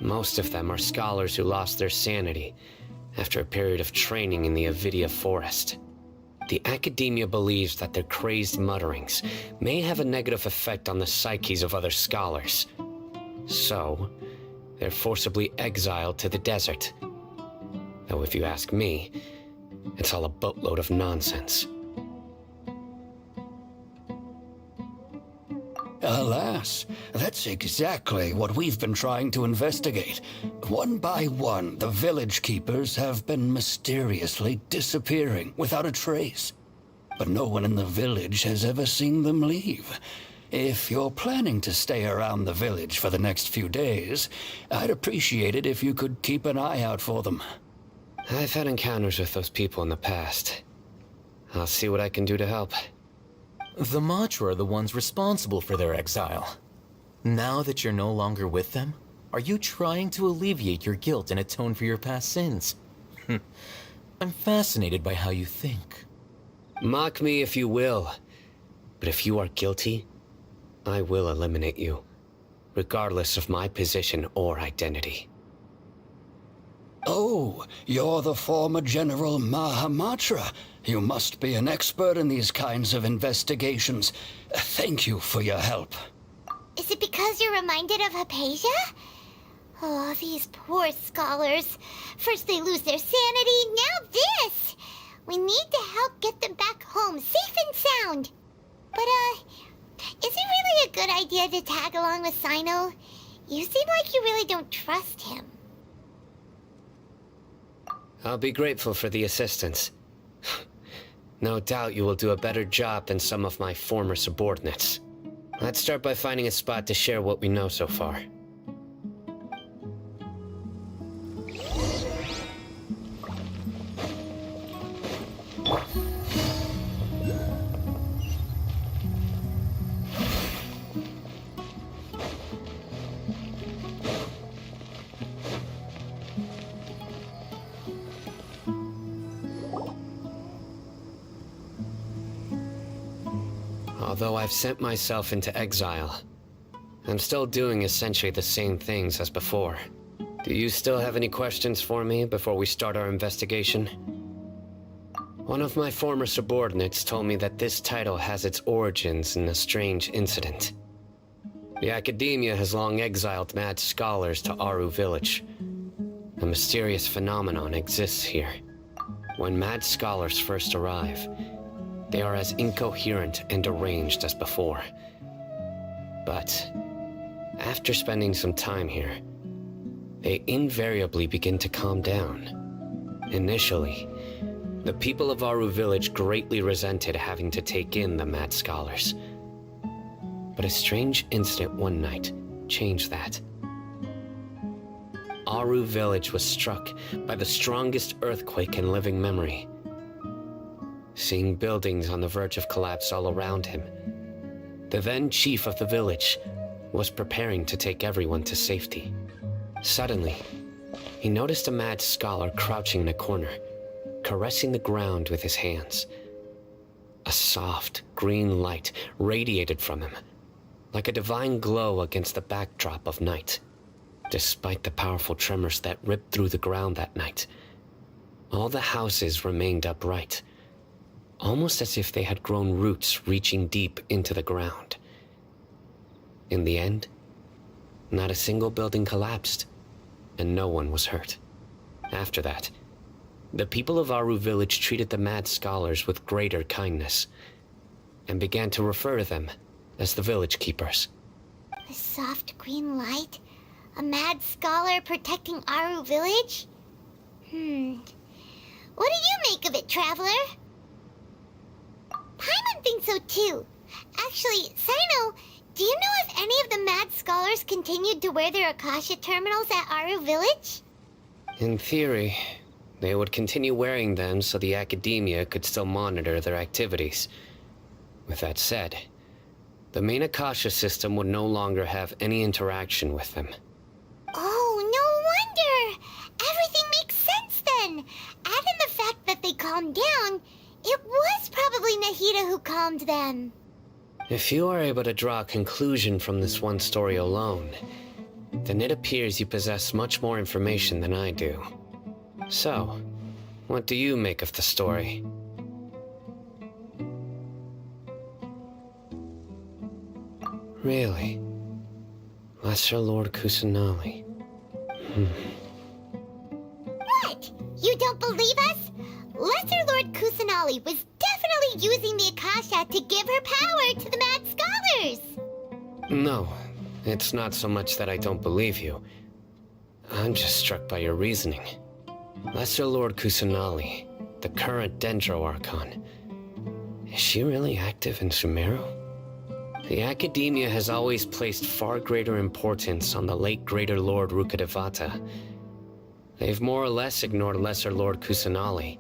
Most of them are scholars who lost their sanity after a period of training in the Avidia forest. The academia believes that their crazed mutterings may have a negative effect on the psyches of other scholars. So, they're forcibly exiled to the desert. Though if you ask me, it's all a boatload of nonsense. Alas, that's exactly what we've been trying to investigate. One by one, the village keepers have been mysteriously disappearing without a trace. But no one in the village has ever seen them leave. If you're planning to stay around the village for the next few days, I'd appreciate it if you could keep an eye out for them. I've had encounters with those people in the past. I'll see what I can do to help. The Matra are the ones responsible for their exile. Now that you're no longer with them, are you trying to alleviate your guilt and atone for your past sins? I'm fascinated by how you think. Mock me if you will, but if you are guilty, I will eliminate you, regardless of my position or identity. Oh, you're the former General Mahamatra. You must be an expert in these kinds of investigations. Thank you for your help. Is it because you're reminded of Hypatia? Oh, these poor scholars. First they lose their sanity, now this! We need to help get them back home, safe and sound. But, is it really a good idea to tag along with Sino? You seem like you really don't trust him. I'll be grateful for the assistance. No doubt you will do a better job than some of my former subordinates. Let's start by finding a spot to share what we know so far. Although I've sent myself into exile, I'm still doing essentially the same things as before. Do you still have any questions for me before we start our investigation? One of my former subordinates told me that this title has its origins in a strange incident. The Academia has long exiled mad scholars to Aru Village. A mysterious phenomenon exists here. When mad scholars first arrive, they are as incoherent and deranged as before. But after spending some time here, they invariably begin to calm down. Initially, the people of Aru Village greatly resented having to take in the mad scholars. But a strange incident one night changed that. Aru Village was struck by the strongest earthquake in living memory. Seeing buildings on the verge of collapse all around him, the then chief of the village was preparing to take everyone to safety. Suddenly, he noticed a mad scholar crouching in a corner, caressing the ground with his hands. A soft, green light radiated from him, like a divine glow against the backdrop of night. Despite the powerful tremors that ripped through the ground that night, all the houses remained upright, almost as if they had grown roots reaching deep into the ground. In the end, not a single building collapsed, and no one was hurt. After that, the people of Aru Village treated the mad scholars with greater kindness, and began to refer to them as the village keepers. A soft green light? A mad scholar protecting Aru Village? What do you make of it, Traveler? Paimon thinks so too. Actually, Sino, do you know if any of the mad scholars continued to wear their Akasha terminals at Aru Village? In theory, they would continue wearing them so the Academia could still monitor their activities. With that said, the main Akasha system would no longer have any interaction with them. Oh, no wonder! Everything makes sense then! Add in the fact that they calmed down, it was probably Nahida who calmed them. If you are able to draw a conclusion from this one story alone, then it appears you possess much more information than I do. So, what do you make of the story? Really? Lesser Lord Kusanali. What? You don't believe us? Lesser Lord Kusanali was definitely using the Akasha to give her power to the mad scholars! No, it's not so much that I don't believe you. I'm just struck by your reasoning. Lesser Lord Kusanali, the current Dendro Archon, is she really active in Sumeru? The Academia has always placed far greater importance on the late Greater Lord Rukkhadevata. They've more or less ignored Lesser Lord Kusanali,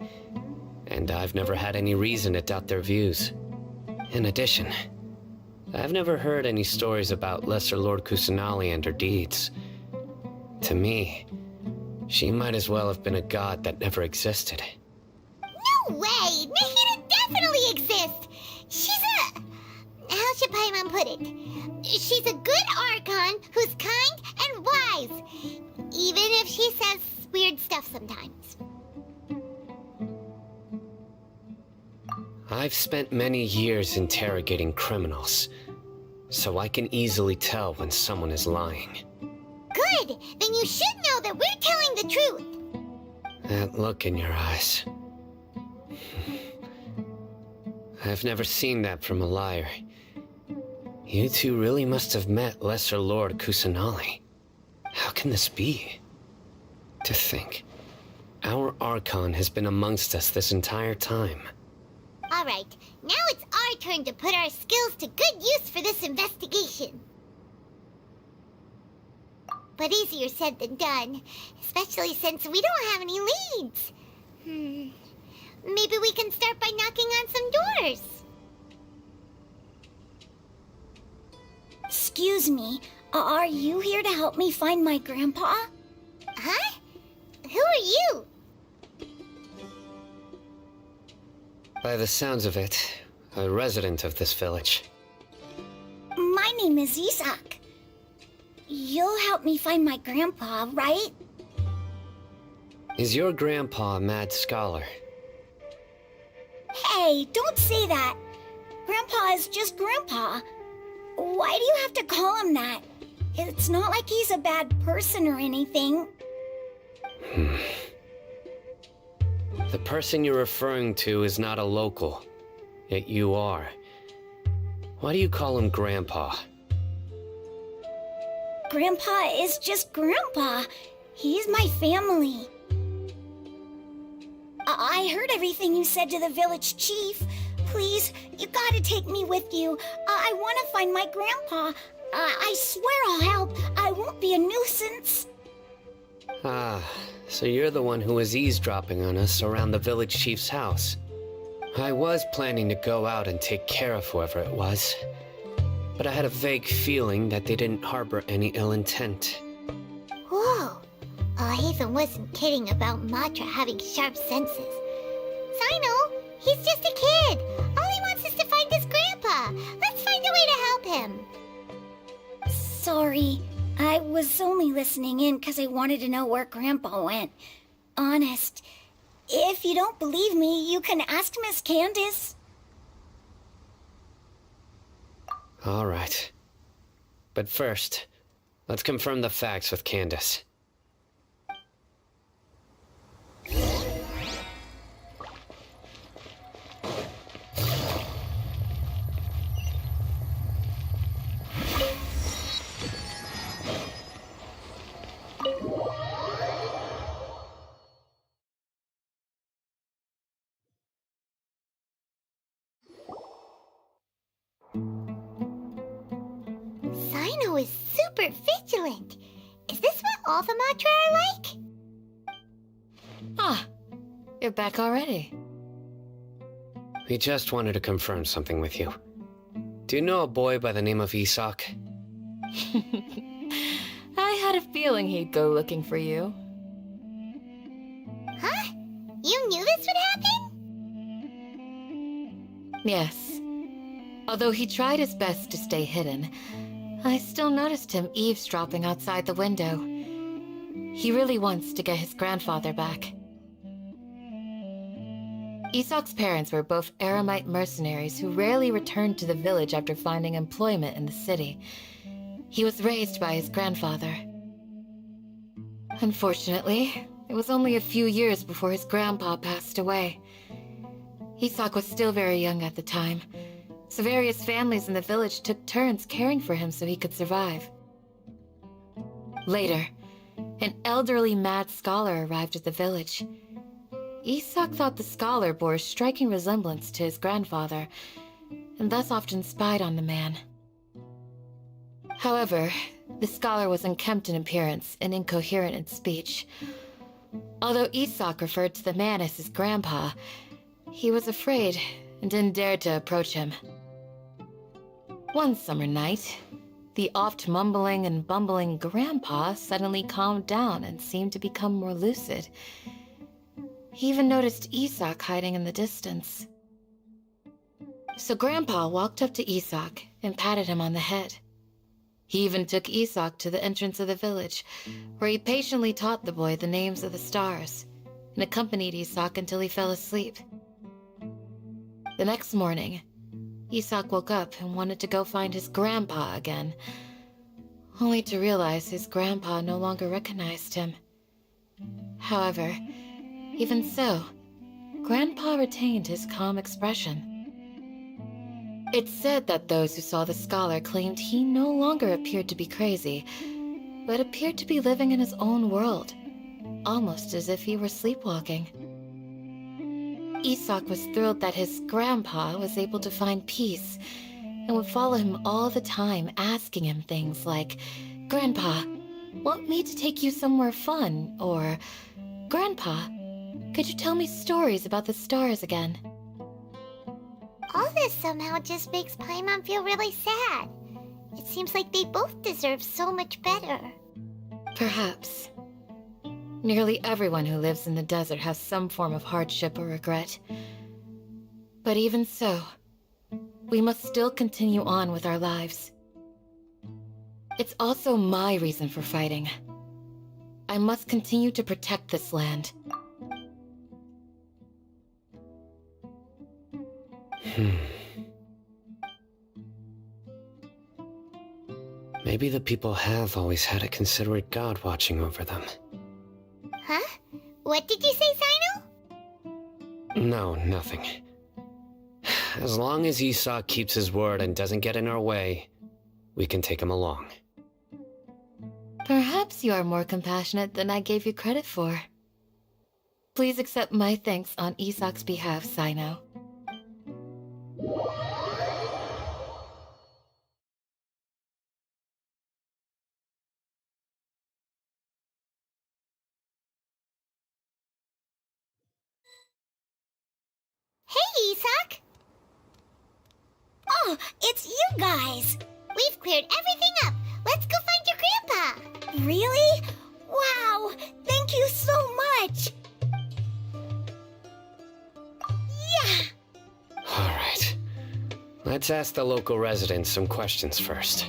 and I've never had any reason to doubt their views. In addition, I've never heard any stories about Lesser Lord Kusanali and her deeds. To me, she might as well have been a god that never existed. No way! Nahida definitely exists! She's a... how should Paimon put it? She's a good Archon who's kind and wise, even if she says weird stuff sometimes. I've spent many years interrogating criminals, so I can easily tell when someone is lying. Good! Then you should know that we're telling the truth! That look in your eyes. I've never seen that from a liar. You two really must have met Lesser Lord Kusanali. How can this be? To think, our Archon has been amongst us this entire time. Alright, now it's our turn to put our skills to good use for this investigation. But easier said than done, especially since we don't have any leads. Maybe we can start by knocking on some doors. Excuse me, are you here to help me find my grandpa? Huh? Who are you? By the sounds of it, a resident of this village. My name is Isak. You'll help me find my grandpa, right? Is your grandpa a mad scholar? Hey, don't say that. Grandpa is just Grandpa. Why do you have to call him that? It's not like he's a bad person or anything. The person you're referring to is not a local, yet you are. Why do you call him Grandpa? Grandpa is just Grandpa. He's my family. I heard everything you said to the village chief. Please, you gotta take me with you. I want to find my grandpa. I swear I'll help. I won't be a nuisance. Ah, so you're the one who was eavesdropping on us around the village chief's house. I was planning to go out and take care of whoever it was, but I had a vague feeling that they didn't harbor any ill intent. Whoa. Haven wasn't kidding about Matra having sharp senses. Sino, he's just a kid. All he wants is to find his grandpa. Let's find a way to help him. Sorry, I was only listening in because I wanted to know where Grandpa went. Honest. If you don't believe me, you can ask Miss Candace. All right. But first, let's confirm the facts with Candace. Sino is super vigilant. Is this what all the Matra are like? Ah, you're back already. We just wanted to confirm something with you. Do you know a boy by the name of Isak? I had a feeling he'd go looking for you. Huh? You knew this would happen? Yes. Although he tried his best to stay hidden, I still noticed him eavesdropping outside the window. He really wants to get his grandfather back. Isak's parents were both Aramite mercenaries who rarely returned to the village after finding employment in the city. He was raised by his grandfather. Unfortunately, it was only a few years before his grandpa passed away. Isak was still very young at the time, so various families in the village took turns caring for him so he could survive. Later, an elderly mad scholar arrived at the village. Isak thought the scholar bore a striking resemblance to his grandfather, and thus often spied on the man. However, the scholar was unkempt in appearance and incoherent in speech. Although Isak referred to the man as his grandpa, he was afraid and didn't dare to approach him. One summer night, the oft mumbling and bumbling grandpa suddenly calmed down and seemed to become more lucid. He even noticed Isak hiding in the distance. So Grandpa walked up to Isak and patted him on the head. He even took Isak to the entrance of the village, where he patiently taught the boy the names of the stars, and accompanied Isak until he fell asleep. The next morning, Isak woke up and wanted to go find his grandpa again, only to realize his grandpa no longer recognized him. However, even so, Grandpa retained his calm expression. It's said that those who saw the scholar claimed he no longer appeared to be crazy, but appeared to be living in his own world, almost as if he were sleepwalking. Isak was thrilled that his grandpa was able to find peace and would follow him all the time, asking him things like, "Grandpa, want me to take you somewhere fun?" Or, "Grandpa, could you tell me stories about the stars again?" All this somehow just makes Paimon feel really sad. It seems like they both deserve so much better. Perhaps. Nearly everyone who lives in the desert has some form of hardship or regret. But even so, we must still continue on with our lives. It's also my reason for fighting. I must continue to protect this land. Maybe the people have always had a considerate god watching over them. Huh? What did you say, Sino? No, nothing. As long as Isak keeps his word and doesn't get in our way, we can take him along. Perhaps you are more compassionate than I gave you credit for. Please accept my thanks on Isak's behalf, Sino. Hey, Isak! Oh, it's you guys! We've cleared everything up. Let's go find your grandpa. Really? Wow! Thank you so much! Yeah! All right. Let's ask the local residents some questions first.